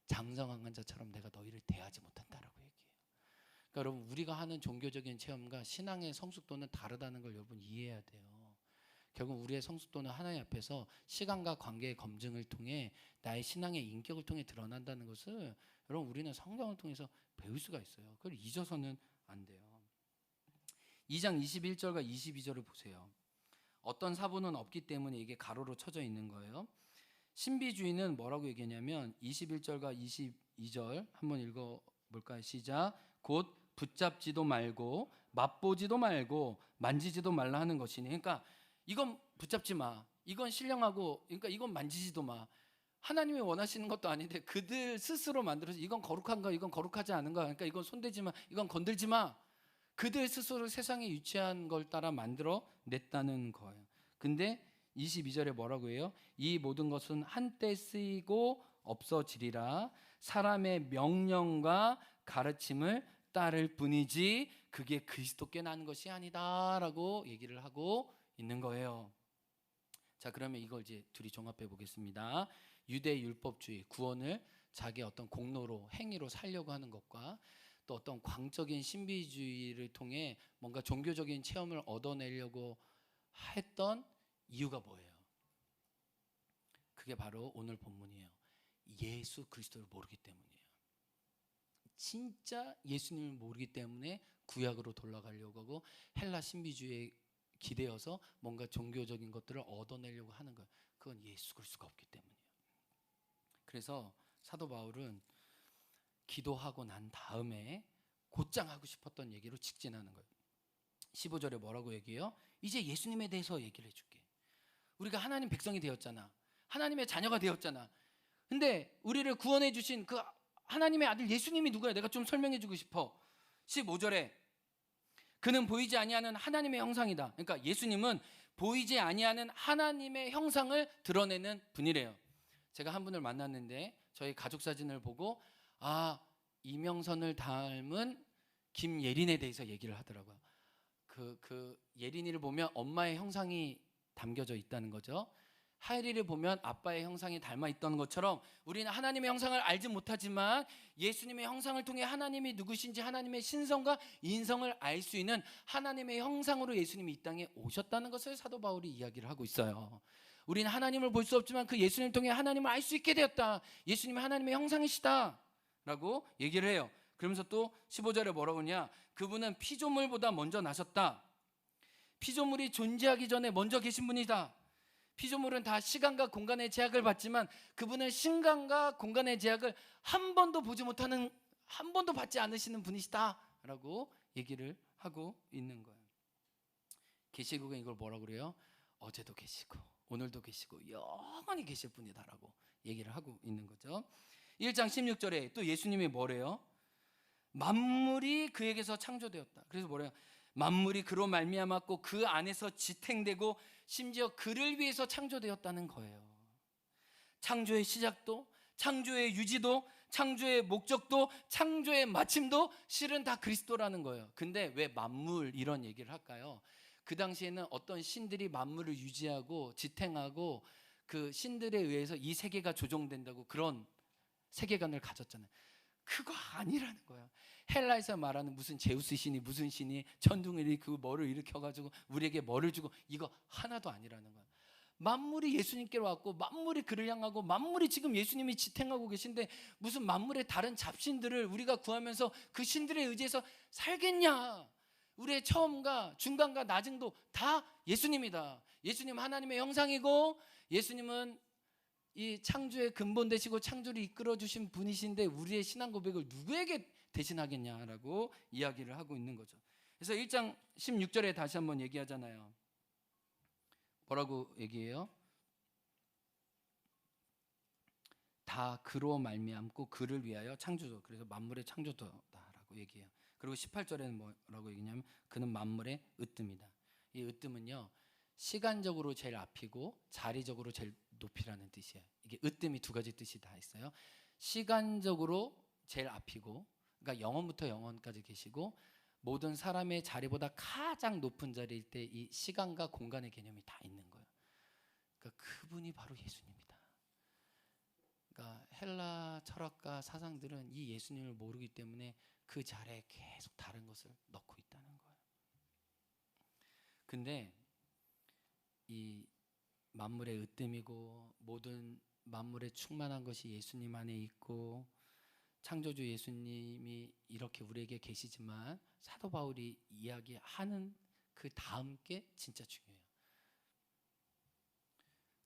장성한 자처럼 내가 너희를 대하지 못한다라고 얘기해요. 그러니까 여러분 우리가 하는 종교적인 체험과 신앙의 성숙도는 다르다는 걸 여러분 이해해야 돼요. 결국 우리의 성숙도는 하나님 앞에서 시간과 관계의 검증을 통해 나의 신앙의 인격을 통해 드러난다는 것을 여러분 우리는 성경을 통해서 배울 수가 있어요. 그걸 잊어서는 안 돼요. 2장 21절과 22절을 보세요. 어떤 사본은 없기 때문에 이게 가로로 쳐져 있는 거예요. 신비주의는 뭐라고 얘기하냐면 21절과 22절 한번 읽어볼까요? 시작. 곧 붙잡지도 말고 맛보지도 말고 만지지도 말라 하는 것이니. 그러니까 이건 붙잡지 마, 이건 신령하고, 그러니까 이건 만지지도 마. 하나님이 원하시는 것도 아닌데 그들 스스로 만들어서 이건 거룩한가, 이건 거룩하지 않은가, 그러니까 이건 손대지 마, 이건 건들지 마. 그들 스스로 세상에 유치한 걸 따라 만들어 냈다는 거예요. 근데 22절에 뭐라고 해요? 이 모든 것은 한때 쓰이고 없어지리라. 사람의 명령과 가르침을 따를 뿐이지 그게 그리스도께 나는 것이 아니다 라고 얘기를 하고 있는 거예요. 자, 그러면 이걸 이제 둘이 종합해 보겠습니다. 유대 율법주의, 구원을 자기 어떤 공로로, 행위로 살려고 하는 것과 또 어떤 광적인 신비주의를 통해 뭔가 종교적인 체험을 얻어내려고 했던 이유가 뭐예요? 그게 바로 오늘 본문이에요. 예수 그리스도를 모르기 때문이에요. 진짜 예수님을 모르기 때문에 구약으로 돌아가려고 하고 헬라 신비주의에 기대어서 뭔가 종교적인 것들을 얻어내려고 하는 거예요. 그건 예수 그리스도가 없기 때문이에요. 그래서 사도 바울은 기도하고 난 다음에 곧장 하고 싶었던 얘기로 직진하는 거예요. 15절에 뭐라고 얘기해요? 이제 예수님에 대해서 얘기를 해줄게. 우리가 하나님 백성이 되었잖아. 하나님의 자녀가 되었잖아. 근데 우리를 구원해 주신 그 하나님의 아들 예수님이 누구야? 내가 좀 설명해 주고 싶어. 15절에 그는 보이지 아니하는 하나님의 형상이다. 그러니까 예수님은 보이지 아니하는 하나님의 형상을 드러내는 분이래요. 제가 한 분을 만났는데 저희 가족 사진을 보고 이명선을 닮은 김예린에 대해서 얘기를 하더라고요. 그 예린이를 보면 엄마의 형상이 담겨져 있다는 거죠. 하이리를 보면 아빠의 형상이 닮아 있던 것처럼 우리는 하나님의 형상을 알지 못하지만 예수님의 형상을 통해 하나님이 누구신지, 하나님의 신성과 인성을 알 수 있는 하나님의 형상으로 예수님이 이 땅에 오셨다는 것을 사도 바울이 이야기를 하고 있어요. 우리는 하나님을 볼 수 없지만 그 예수님을 통해 하나님을 알 수 있게 되었다. 예수님이 하나님의 형상이시다 라고 얘기를 해요. 그러면서 또 15절에 뭐라고 하냐, 그분은 피조물보다 먼저 나셨다. 피조물이 존재하기 전에 먼저 계신 분이다. 피조물은 다 시간과 공간의 제약을 받지만 그분은 시간과 공간의 제약을 한 번도 받지 않으시는 분이시다 라고 얘기를 하고 있는 거예요. 계시록은 이걸 뭐라고 그래요? 어제도 계시고 오늘도 계시고 영원히 계실 분이다라고 얘기를 하고 있는 거죠. 1장 16절에 또 예수님이 뭐래요? 만물이 그에게서 창조되었다. 그래서 뭐래요? 만물이 그로 말미암았고 그 안에서 지탱되고 심지어 그를 위해서 창조되었다는 거예요. 창조의 시작도, 창조의 유지도, 창조의 목적도, 창조의 마침도 실은 다 그리스도라는 거예요. 근데 왜 만물 이런 얘기를 할까요? 그 당시에는 어떤 신들이 만물을 유지하고 지탱하고 그 신들에 의해서 이 세계가 조종된다고 그런 세계관을 가졌잖아요. 그거 아니라는 거예요. 헬라에서 말하는 무슨 제우스 신이 무슨 신이 천둥이 그 뭐를 일으켜가지고 우리에게 뭐를 주고 이거 하나도 아니라는 거예요. 만물이 예수님께로 왔고 만물이 그를 향하고 만물이 지금 예수님이 지탱하고 계신데 무슨 만물의 다른 잡신들을 우리가 구하면서 그 신들에 의지해서 살겠냐. 우리의 처음과 중간과 나중도 다 예수님이다. 예수님 하나님의 형상이고 예수님은 이 창조의 근본 되시고 창조를 이끌어 주신 분이신데 우리의 신앙 고백을 누구에게 대신하겠냐라고 이야기를 하고 있는 거죠. 그래서 1장 16절에 다시 한번 얘기하잖아요. 뭐라고 얘기해요? 다 그로 말미암고 그를 위하여 창조죠. 그래서 만물의 창조도다라고 얘기해요. 그리고 18절에는 뭐라고 얘기냐면 그는 만물의 으뜸이다. 이 으뜸은요, 시간적으로 제일 앞이고 자리적으로 제일 높이라는 뜻이에요. 이게 으뜸이 두 가지 뜻이 다 있어요. 시간적으로 제일 앞이고, 그러니까 영원부터 영원까지 계시고 모든 사람의 자리보다 가장 높은 자리일 때 이 시간과 공간의 개념이 다 있는 거예요. 그러니까 그분이 바로 예수님이다. 그러니까 헬라 철학가 사상들은 이 예수님을 모르기 때문에 그 자리에 계속 다른 것을 넣고 있다는 거예요. 근데 이 만물의 으뜸이고 모든 만물에 충만한 것이 예수님 안에 있고 창조주 예수님이 이렇게 우리에게 계시지만 사도 바울이 이야기하는 그 다음 게 진짜 중요해요.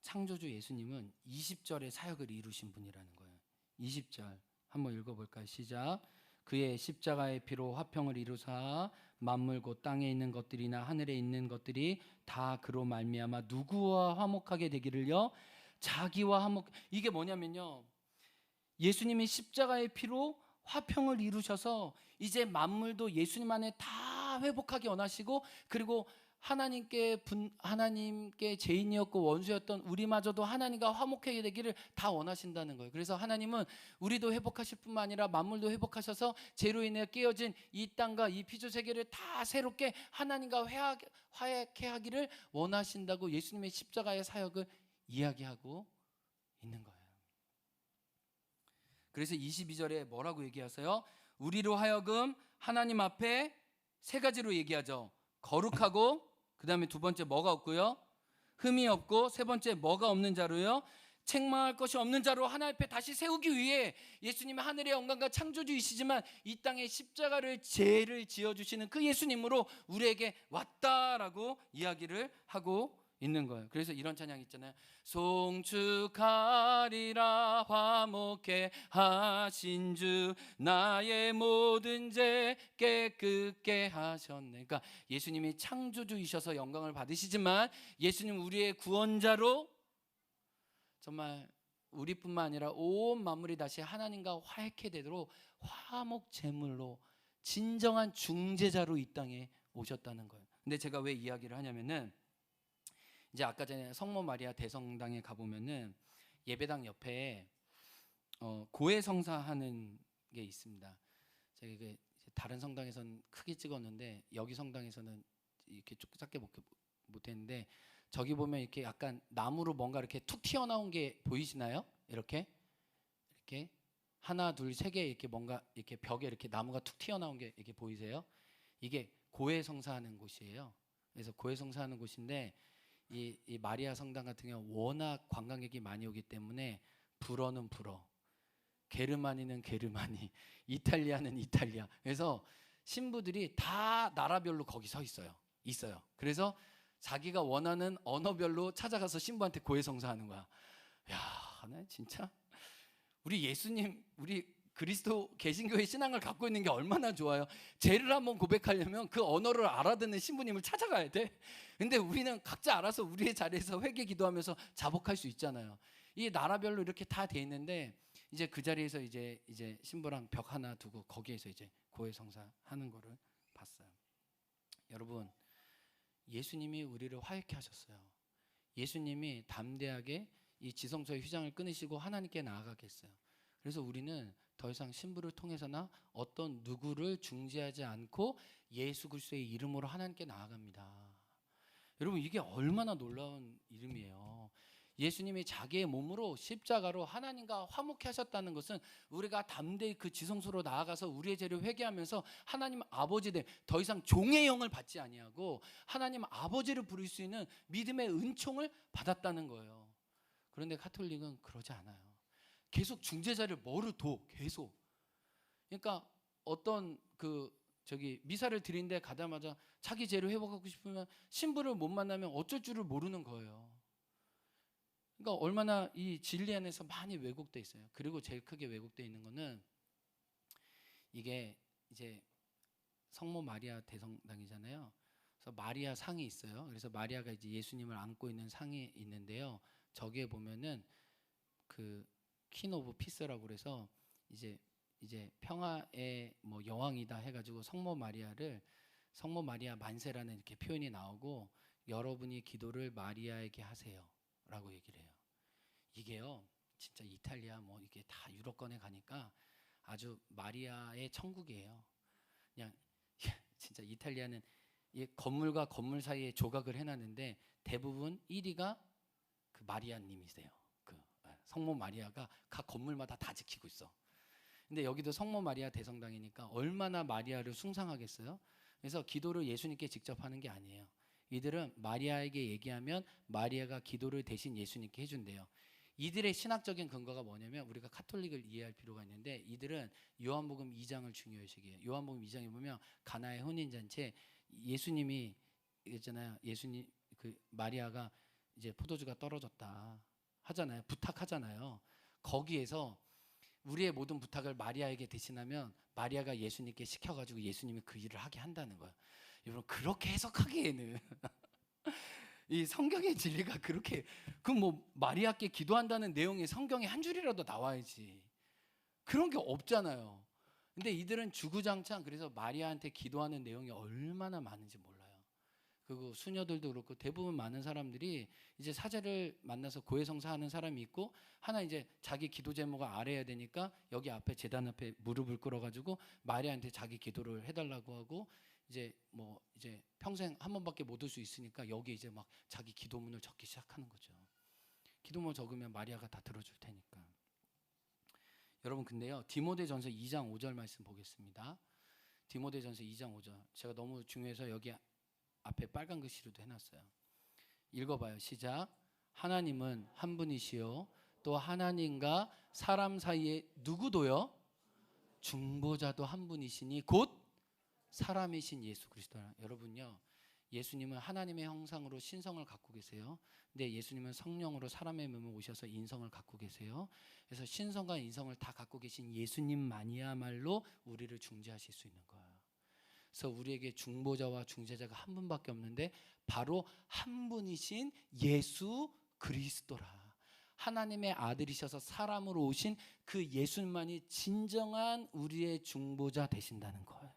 창조주 예수님은 20절의 사역을 이루신 분이라는 거예요. 20절 한번 읽어볼까요? 시작. 그의 십자가의 피로 화평을 이루사 만물 곧 땅에 있는 것들이나 하늘에 있는 것들이 다 그로 말미암아 누구와 화목하게 되기를요. 자기와 화목. 이게 뭐냐면요, 예수님이 십자가의 피로 화평을 이루셔서 이제 만물도 예수님 안에 다 회복하기 원하시고, 그리고 하나님께 죄인이었고 원수였던 우리마저도 하나님과 화목하게 되기를 다 원하신다는 거예요. 그래서 하나님은 우리도 회복하실 뿐만 아니라 만물도 회복하셔서 죄로 인해 깨어진 이 땅과 이 피조 세계를 다 새롭게 하나님과 화해케 하기를 원하신다고 예수님의 십자가의 사역을 이야기하고 있는 거예요. 그래서 22절에 뭐라고 얘기하세요? 우리로 하여금 하나님 앞에 세 가지로 얘기하죠. 거룩하고, 그 다음에 두 번째 뭐가 없고요? 흠이 없고, 세 번째 뭐가 없는 자로요? 책망할 것이 없는 자로 하나님 앞에 다시 세우기 위해 예수님은 하늘의 영광과 창조주이시지만 이 땅에 십자가를 죄를 지어주시는 그 예수님으로 우리에게 왔다라고 이야기를 하고 있는 거예요. 그래서 이런 찬양 있잖아요. 송축하리라 화목해 하신 주 나의 모든 죄 깨끗게 하셨네. 그러니까 예수님이 창조주이셔서 영광을 받으시지만 예수님 우리의 구원자로 정말 우리뿐만 아니라 온 만물이 다시 하나님과 화해케 되도록 화목 제물로 진정한 중재자로 이 땅에 오셨다는 거예요. 근데 제가 왜 이야기를 하냐면은, 이제 아까 전에 성모 마리아 대성당에 가보면은 예배당 옆에 고해성사 하는 게 있습니다. 제가 이게 다른 성당에서는 크게 찍었는데 여기 성당에서는 이렇게 작게 못했는데, 저기 보면 이렇게 약간 나무로 뭔가 이렇게 툭 튀어나온 게 보이시나요? 이렇게 하나 둘 세 개 이렇게 뭔가 이렇게 벽에 이렇게 나무가 툭 튀어나온 게 이렇게 보이세요? 이게 고해성사하는 곳이에요. 그래서 고해성사하는 곳인데 이 마리아 성당 같은 경우 워낙 관광객이 많이 오기 때문에 불어는 불어, 게르마니는 게르마니, 이탈리아는 이탈리아. 그래서 신부들이 다 나라별로 거기 서 있어요. 그래서 자기가 원하는 언어별로 찾아가서 신부한테 고해성사하는 거야. 야, 나 진짜 우리 예수님, 우리 그리스도 개신교의 신앙을 갖고 있는 게 얼마나 좋아요. 죄를 한번 고백하려면 그 언어를 알아듣는 신부님을 찾아가야 돼. 근데 우리는 각자 알아서 우리의 자리에서 회개 기도하면서 자복할 수 있잖아요. 이 나라별로 이렇게 다 돼 있는데 이제 그 자리에서 이제 신부랑 벽 하나 두고 거기에서 이제 고해성사 하는 거를 봤어요. 여러분, 예수님이 우리를 화해케 하셨어요. 예수님이 담대하게 이 지성소의 휘장을 끊으시고 하나님께 나아가게 했어요. 그래서 우리는 더 이상 신부를 통해서나 어떤 누구를 중재하지 않고 예수 그리스도의 이름으로 하나님께 나아갑니다. 여러분, 이게 얼마나 놀라운 이름이에요. 예수님이 자기의 몸으로 십자가로 하나님과 화목케 하셨다는 것은 우리가 담대히 그 지성소로 나아가서 우리의 죄를 회개하면서 하나님 아버지 더 이상 종의 영을 받지 아니하고 하나님 아버지를 부를 수 있는 믿음의 은총을 받았다는 거예요. 그런데 가톨릭은 그러지 않아요. 계속 중재자를 뭐로 둬, 계속. 그러니까 어떤 미사를 드린데 가자마자 자기 죄를 회복하고 싶으면 신부를 못 만나면 어쩔 줄을 모르는 거예요. 그러니까 얼마나 이 진리 안에서 많이 왜곡돼 있어요. 그리고 제일 크게 왜곡돼 있는 거는 이게 이제 성모 마리아 대성당이잖아요. 그래서 마리아 상이 있어요. 그래서 마리아가 이제 예수님을 안고 있는 상이 있는데요. 저기에 보면은 그 퀸 오브 피스라고 그래서 이제 평화의 뭐 여왕이다 해가지고 성모 마리아 만세라는 이렇게 표현이 나오고, 여러분이 기도를 마리아에게 하세요라고 얘기를 해요. 이게요, 진짜 이탈리아 뭐 이게 다 유럽권에 가니까 아주 마리아의 천국이에요. 그냥 진짜 이탈리아는 이 건물과 건물 사이에 조각을 해놨는데 대부분 1위가 그 마리아님이세요. 성모 마리아가 각 건물마다 다 지키고 있어. 근데 여기도 성모 마리아 대성당이니까 얼마나 마리아를 숭상하겠어요? 그래서 기도를 예수님께 직접 하는 게 아니에요. 이들은 마리아에게 얘기하면 마리아가 기도를 대신 예수님께 해준대요. 이들의 신학적인 근거가 뭐냐면 우리가 카톨릭을 이해할 필요가 있는데, 이들은 요한복음 2장을 중요시해요. 요한복음 2장에 보면 가나의 혼인잔치에 예수님이 있잖아요. 예수님 마리아가 이제 포도주가 떨어졌다 하잖아요. 부탁하잖아요. 거기에서 우리의 모든 부탁을 마리아에게 대신하면 마리아가 예수님께 시켜가지고 예수님이 그 일을 하게 한다는 거예요. 여러분, 그렇게 해석하기에는 이 성경의 진리가 그렇게, 그 뭐 마리아께 기도한다는 내용이 성경에 한 줄이라도 나와야지. 그런 게 없잖아요. 근데 이들은 주구장창 그래서 마리아한테 기도하는 내용이 얼마나 많은지 몰라요. 그리고 수녀들도 그렇고 대부분 많은 사람들이 이제 사제를 만나서 고해성사하는 사람이 있고, 하나 이제 자기 기도 제목을 알아야 되니까 여기 앞에 제단 앞에 무릎을 꿇어가지고 마리아한테 자기 기도를 해달라고 하고, 이제 뭐 이제 평생 한 번밖에 못 올 수 있으니까 여기 이제 막 자기 기도문을 적기 시작하는 거죠. 기도문 적으면 마리아가 다 들어줄 테니까. 여러분, 근데요, 디모데전서 2장 5절 말씀 보겠습니다. 디모데전서 2장 5절. 제가 너무 중요해서 여기 앞에 빨간 글씨로도 해놨어요. 읽어봐요. 시작. 하나님은 한 분이시요 또 하나님과 사람 사이에 누구도요? 중보자도 한 분이시니 곧 사람이신 예수 그리스도라. 여러분요, 예수님은 하나님의 형상으로 신성을 갖고 계세요. 근데 예수님은 성령으로 사람의 몸에 오셔서 인성을 갖고 계세요. 그래서 신성과 인성을 다 갖고 계신 예수님만이야말로 우리를 중재하실 수 있는 거예요. 그래서 우리에게 중보자와 중재자가 한 분밖에 없는데 바로 한 분이신 예수 그리스도라. 하나님의 아들이셔서 사람으로 오신 그 예수님만이 진정한 우리의 중보자 되신다는 거예요.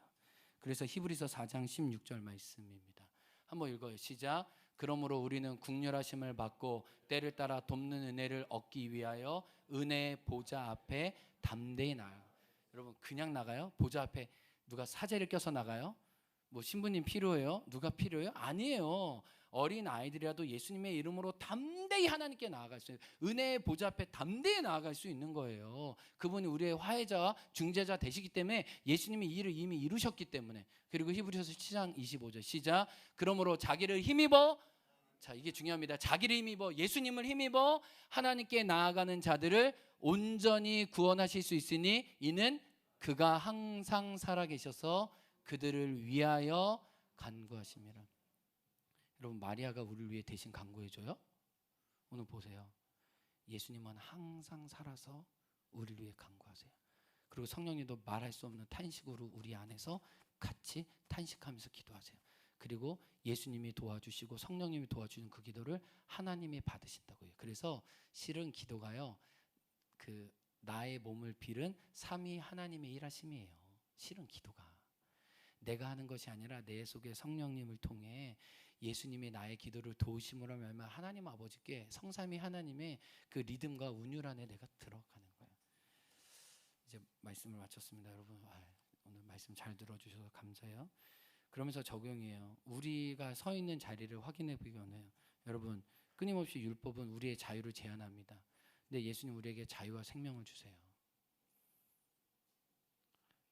그래서 히브리서 4장 16절 말씀입니다. 한번 읽어요. 시작. 그러므로 우리는 국률하심을 받고 때를 따라 돕는 은혜를 얻기 위하여 은혜의 보좌 앞에 담대히 나아요. 여러분, 그냥 나가요? 보좌 앞에 누가 사제를 껴서 나가요? 뭐 신부님 필요해요? 누가 필요해요? 아니에요. 어린 아이들이라도 예수님의 이름으로 담대히 하나님께 나아갈 수 있는, 은혜의 보좌 앞에 담대히 나아갈 수 있는 거예요. 그분이 우리의 화해자와 중재자 되시기 때문에, 예수님이 이 일을 이미 이루셨기 때문에. 그리고 히브리서 7장 25절 시작. 그러므로 자기를 힘입어, 자, 이게 중요합니다. 자기를 힘입어, 예수님을 힘입어 하나님께 나아가는 자들을 온전히 구원하실 수 있으니 이는 그가 항상 살아계셔서 그들을 위하여 간구하심이라. 여러분, 마리아가 우리를 위해 대신 간구해줘요? 오늘 보세요. 예수님은 항상 살아서 우리를 위해 간구하세요. 그리고 성령님도 말할 수 없는 탄식으로 우리 안에서 같이 탄식하면서 기도하세요. 그리고 예수님이 도와주시고 성령님이 도와주는 그 기도를 하나님이 받으신다고요. 그래서 실은 기도가요, 그 나의 몸을 빌은 삼위 하나님의 일하심이에요. 실은 기도가 내가 하는 것이 아니라 내 속에 성령님을 통해 예수님이 나의 기도를 도우심으로 말미암아 하나님 아버지께 성삼위 하나님의 그 리듬과 운율 안에 내가 들어가는 거예요. 이제 말씀을 마쳤습니다. 여러분, 오늘 말씀 잘 들어주셔서 감사해요. 그러면서 적용이에요. 우리가 서 있는 자리를 확인해 보기 원해요. 여러분, 끊임없이 율법은 우리의 자유를 제한합니다. 근데 예수님 우리에게 자유와 생명을 주세요.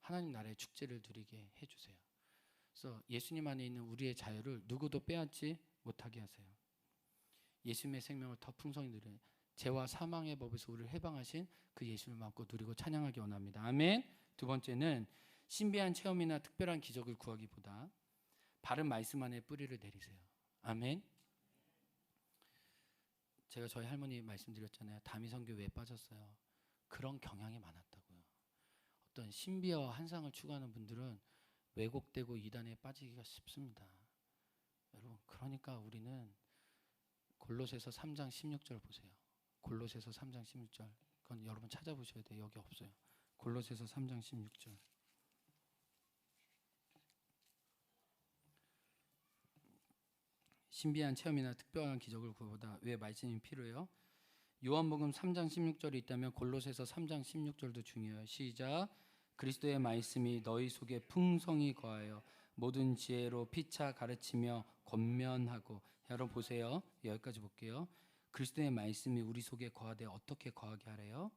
하나님 나라의 축제를 누리게 해주세요. 그래서 예수님 안에 있는 우리의 자유를 누구도 빼앗지 못하게 하세요. 예수님의 생명을 더 풍성히 누리는, 죄와 사망의 법에서 우리를 해방하신 그 예수님을 믿고 누리고 찬양하기 원합니다. 아멘. 두 번째는 신비한 체험이나 특별한 기적을 구하기보다 바른 말씀 안에 뿌리를 내리세요. 아멘. 제가 저희 할머니 말씀드렸잖아요. 다미선교 왜 빠졌어요? 그런 경향이 많았다고요. 어떤 신비와 환상을 추구하는 분들은 왜곡되고 이단에 빠지기가 쉽습니다. 여러분, 그러니까 우리는 골로새서 3장 16절 보세요. 골로새서 3장 16절. 그건 여러분 찾아보셔야 돼요. 여기 없어요. 골로새서 3장 16절. 신비한 체험이나 특별한 기적을 구하보다 왜 말씀이 필요해요? 요한복음 3장 16절이 있다면 골로새서 3장 16절도 중요해요. 시작. 그리스도의 말씀이 너희 속에 풍성히 거하여 모든 지혜로 피차 가르치며 권면하고. 여러분 보세요. 여기까지 볼게요. 그리스도의 말씀이 우리 속에 거하되 어떻게 거하게 하래요?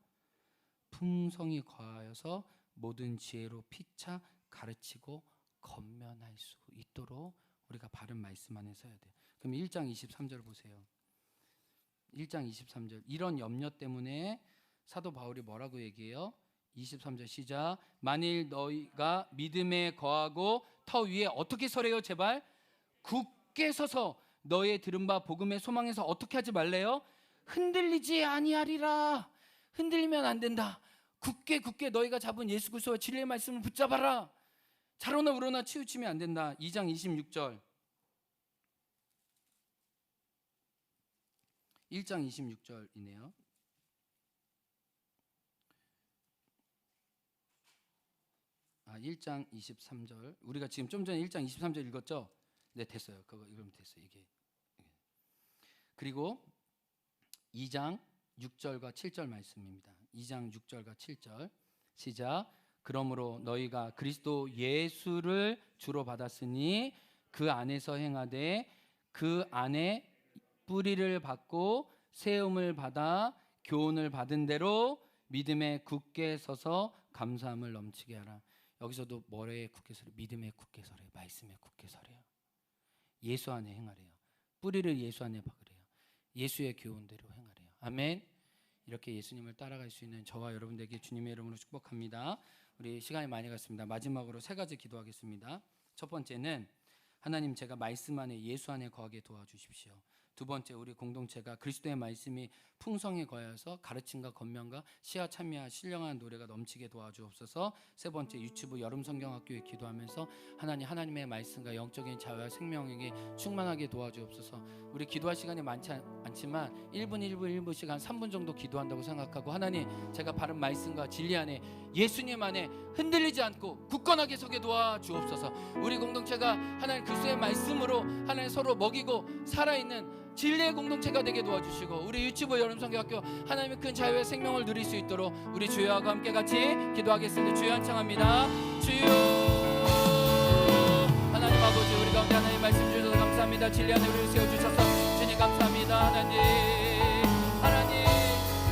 풍성히 거하여서 모든 지혜로 피차 가르치고 권면할 수 있도록 우리가 바른 말씀 안에 서야 돼요. 그럼 1장 23절 보세요. 1장 23절. 이런 염려 때문에 사도 바울이 뭐라고 얘기해요? 23절 시작. 만일 너희가 믿음에 거하고 터 위에 어떻게 서래요? 제발 굳게 서서 너의 들은 바 복음의 소망에서 어떻게 하지 말래요? 흔들리지 아니하리라. 흔들리면 안 된다. 굳게 너희가 잡은 예수 그리스도와 진리의 말씀을 붙잡아라. 자로나 우로나 치우치면 안 된다. 2장 26절 1장 26절이네요. 아, 1장 23절. 우리가 지금 좀 전에 1장 23절 읽었죠? 네, 됐어요. 그거 읽으면 됐어요. 이게. 그리고 2장 6절과 7절 말씀입니다. 2장 6절과 7절 시작. 그러므로 너희가 그리스도 예수를 주로 받았으니 그 안에서 행하되 그 안에 뿌리를 받고 세움을 받아 교훈을 받은 대로 믿음에 굳게 서서 감사함을 넘치게 하라. 여기서도 뭐에 굳게 서래? 믿음에 굳게 서래요. 말씀에 굳게 서래요. 예수 안에 행하래요. 뿌리를 예수 안에 박으래요. 예수의 교훈대로 행하래요. 아멘. 이렇게 예수님을 따라갈 수 있는 저와 여러분들에게 주님의 이름으로 축복합니다. 우리 시간이 많이 갔습니다. 마지막으로 세 가지 기도하겠습니다. 첫 번째는 하나님, 제가 말씀 안에 예수 안에 거하게 도와주십시오. 두 번째, 우리 공동체가 그리스도의 말씀이 풍성히 거하여서 가르침과 권면과 시와 참여와 신령한 노래가 넘치게 도와주옵소서. 세 번째, 유치부 여름 성경학교에 기도하면서 하나님의 말씀과 영적인 자유와 생명에게 충만하게 도와주옵소서. 우리 기도할 시간이 많지 않지만 1분 시간 3분 정도 기도한다고 생각하고, 하나님, 제가 바른 말씀과 진리 안에 예수님 안에 흔들리지 않고 굳건하게 서게 도와주옵소서. 우리 공동체가 하나님 그리스도의 말씀으로 하나님 서로 먹이고 살아있는 진리의 공동체가 되게 도와주시고, 우리 유치부 여름성경학교 하나님의 큰 자유의 생명을 누릴 수 있도록 우리 주여하고 함께 같이 기도하겠습니다. 주여 한창합니다. 주여 하나님 아버지, 우리 가운데 하나님 말씀 주셔서 감사합니다. 진리 안에 우리를 세워주셔서 주님 감사합니다. 하나님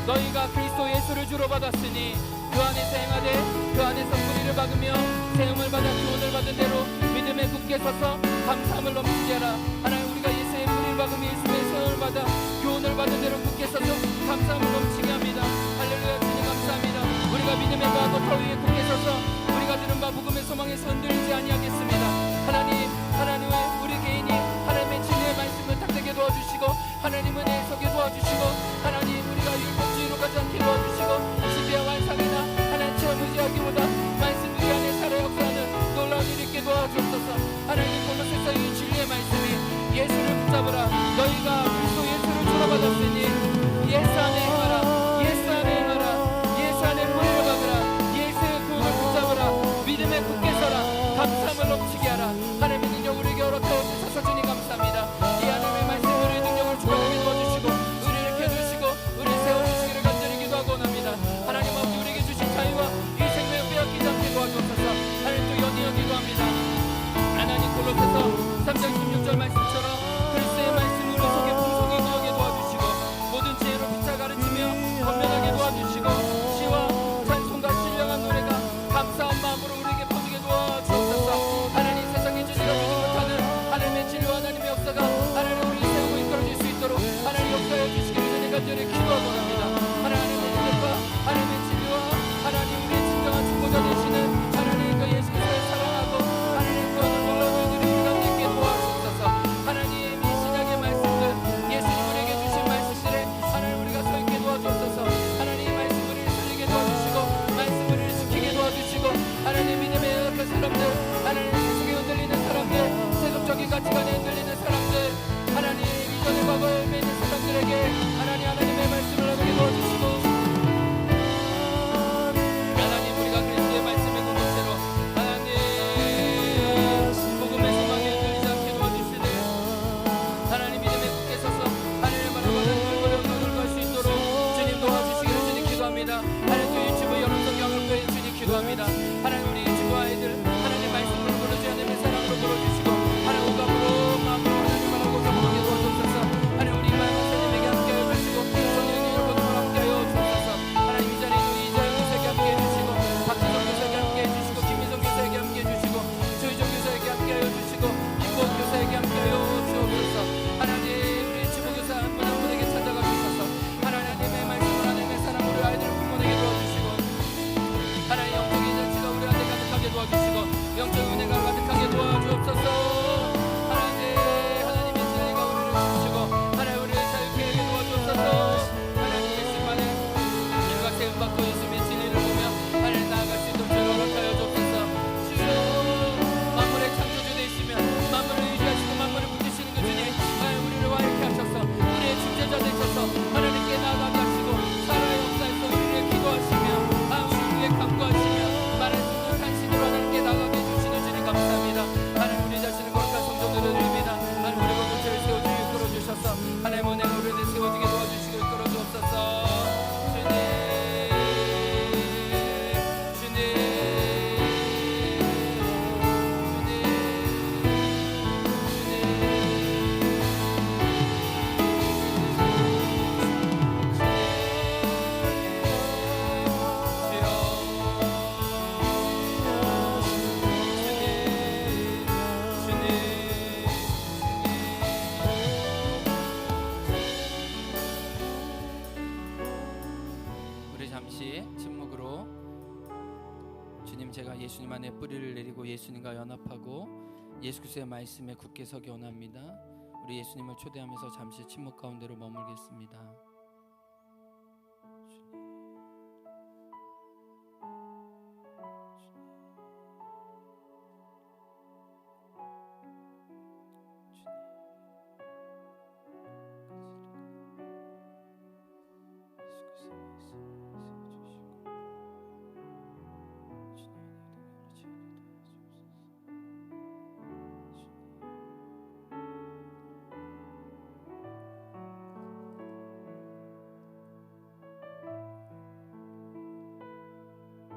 너희가 그리스도 예수를 주로 받았으니 그 안에서 행하되 그 안에서 뿌리를 박으며 세움을 받아 교훈을 받은 대로 믿음에 굳게 서서 감사함을 넘치게 하라. 하나님, 우리가 예수의 뿌리를 박으며 예수의 세움을 받아 교훈을 받은 대로 굳게 서서 감사함을 넘치게 합니다. 할렐루야. 주님 감사합니다. 우리가 믿음에 거하고 터 위에 굳게 서서 우리가 들은 바 복음의 소망에서 흔들리지 아니하겠습니다. 하나님 우리 개인이 하나님의 진리의 말씀을 탁되게 도와주시고, 하나님 은혜에 서게 도와주시고, 하나님 우리가 율법주의로 가지 않게 도와주시고, 신비와 환상이나 하나님 체험 의지하기보다 말씀 우리 안에 살아 역사하는 놀라운 일이 있게 도와주옵소서. 하나님, 골로새서 이 진리의 말씀이 예수를 붙잡으라. 너희가 그리스도 예수를 주로 받았으니 예수 안에 행하라. 예수 안에 행하라. 예수 안에 뿌리를 박으라. 예수의 교훈을 붙잡으라. 믿음에 굳게 서라. 감사함을 넘치게 하라. 하나님의 능력 우리에게 허락하여 주셔서 주님 감사합니다. 이 하나님의 말씀 우리의 능력을 주관하게 도와주시고 우리를 켜주시고 우리를 세워주시기를 간절히 기도하고 원합니다. 하나님 아버지, 우리에게 주신 자유와 이 생명을 빼앗기지 않게 도와주옵소서. 하나님, 또 연이어 기도합니다. 하나님, 골로새서 3장 16절 말씀처럼 그리스도의 말씀을 우리 속에 풍성히 거하게 도와주시고 제가 예수님 안에 뿌리를 내리고 예수님과 연합하고 예수 그리스도의 말씀에 굳게 서기 원합니다. 우리 예수님을 초대하면서 잠시 침묵 가운데로 머물겠습니다.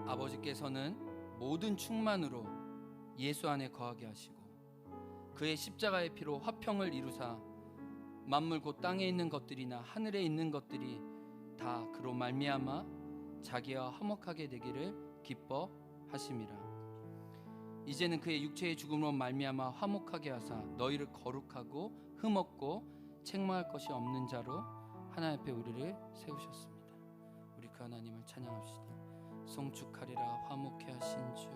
아버지께서는 모든 충만으로 예수 안에 거하게 하시고 그의 십자가의 피로 화평을 이루사 만물 곧 땅에 있는 것들이나 하늘에 있는 것들이 다 그로 말미암아 자기와 화목하게 되기를 기뻐하심이라. 이제는 그의 육체의 죽음으로 말미암아 화목하게 하사 너희를 거룩하고 흠없고 책망할 것이 없는 자로 하나님 앞에 우리를 세우셨습니다. 우리 그 하나님을 찬양합시다. 송축하리라 화목케 하신 주.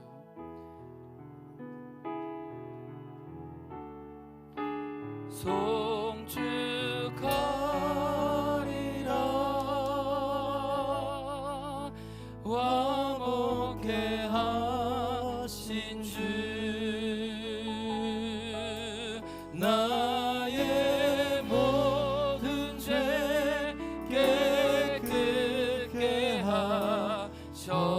송축하리라 화목케 하신 주. 나의 모든 죄 깨끗게 하셨네.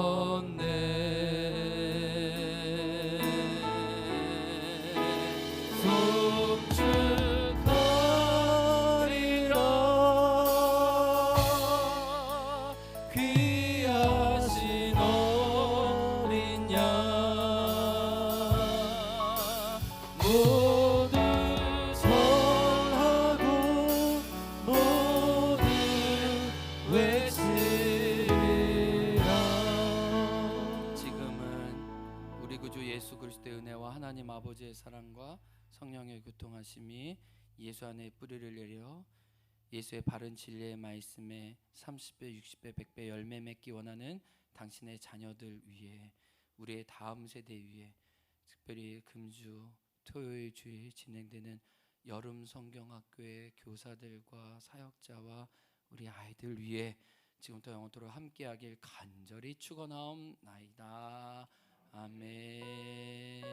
귀하신 어린 양 모두 절하고 모두 외치리라. 지금은 우리 구주 예수 그리스도의 은혜와 하나님 아버지의 사랑과 성령의 교통하심이 예수 안에 뿌리를 내려 예수의 바른 진리의 말씀에 30배, 60배, 100배 열매 맺기 원하는 당신의 자녀들 위해, 우리의 다음 세대 위해, 특별히 금주 토요일 주일 진행되는 여름 성경학교의 교사들과 사역자와 우리 아이들 위해 지금부터 영원토록 함께하길 간절히 축원하옵나이다. 아멘.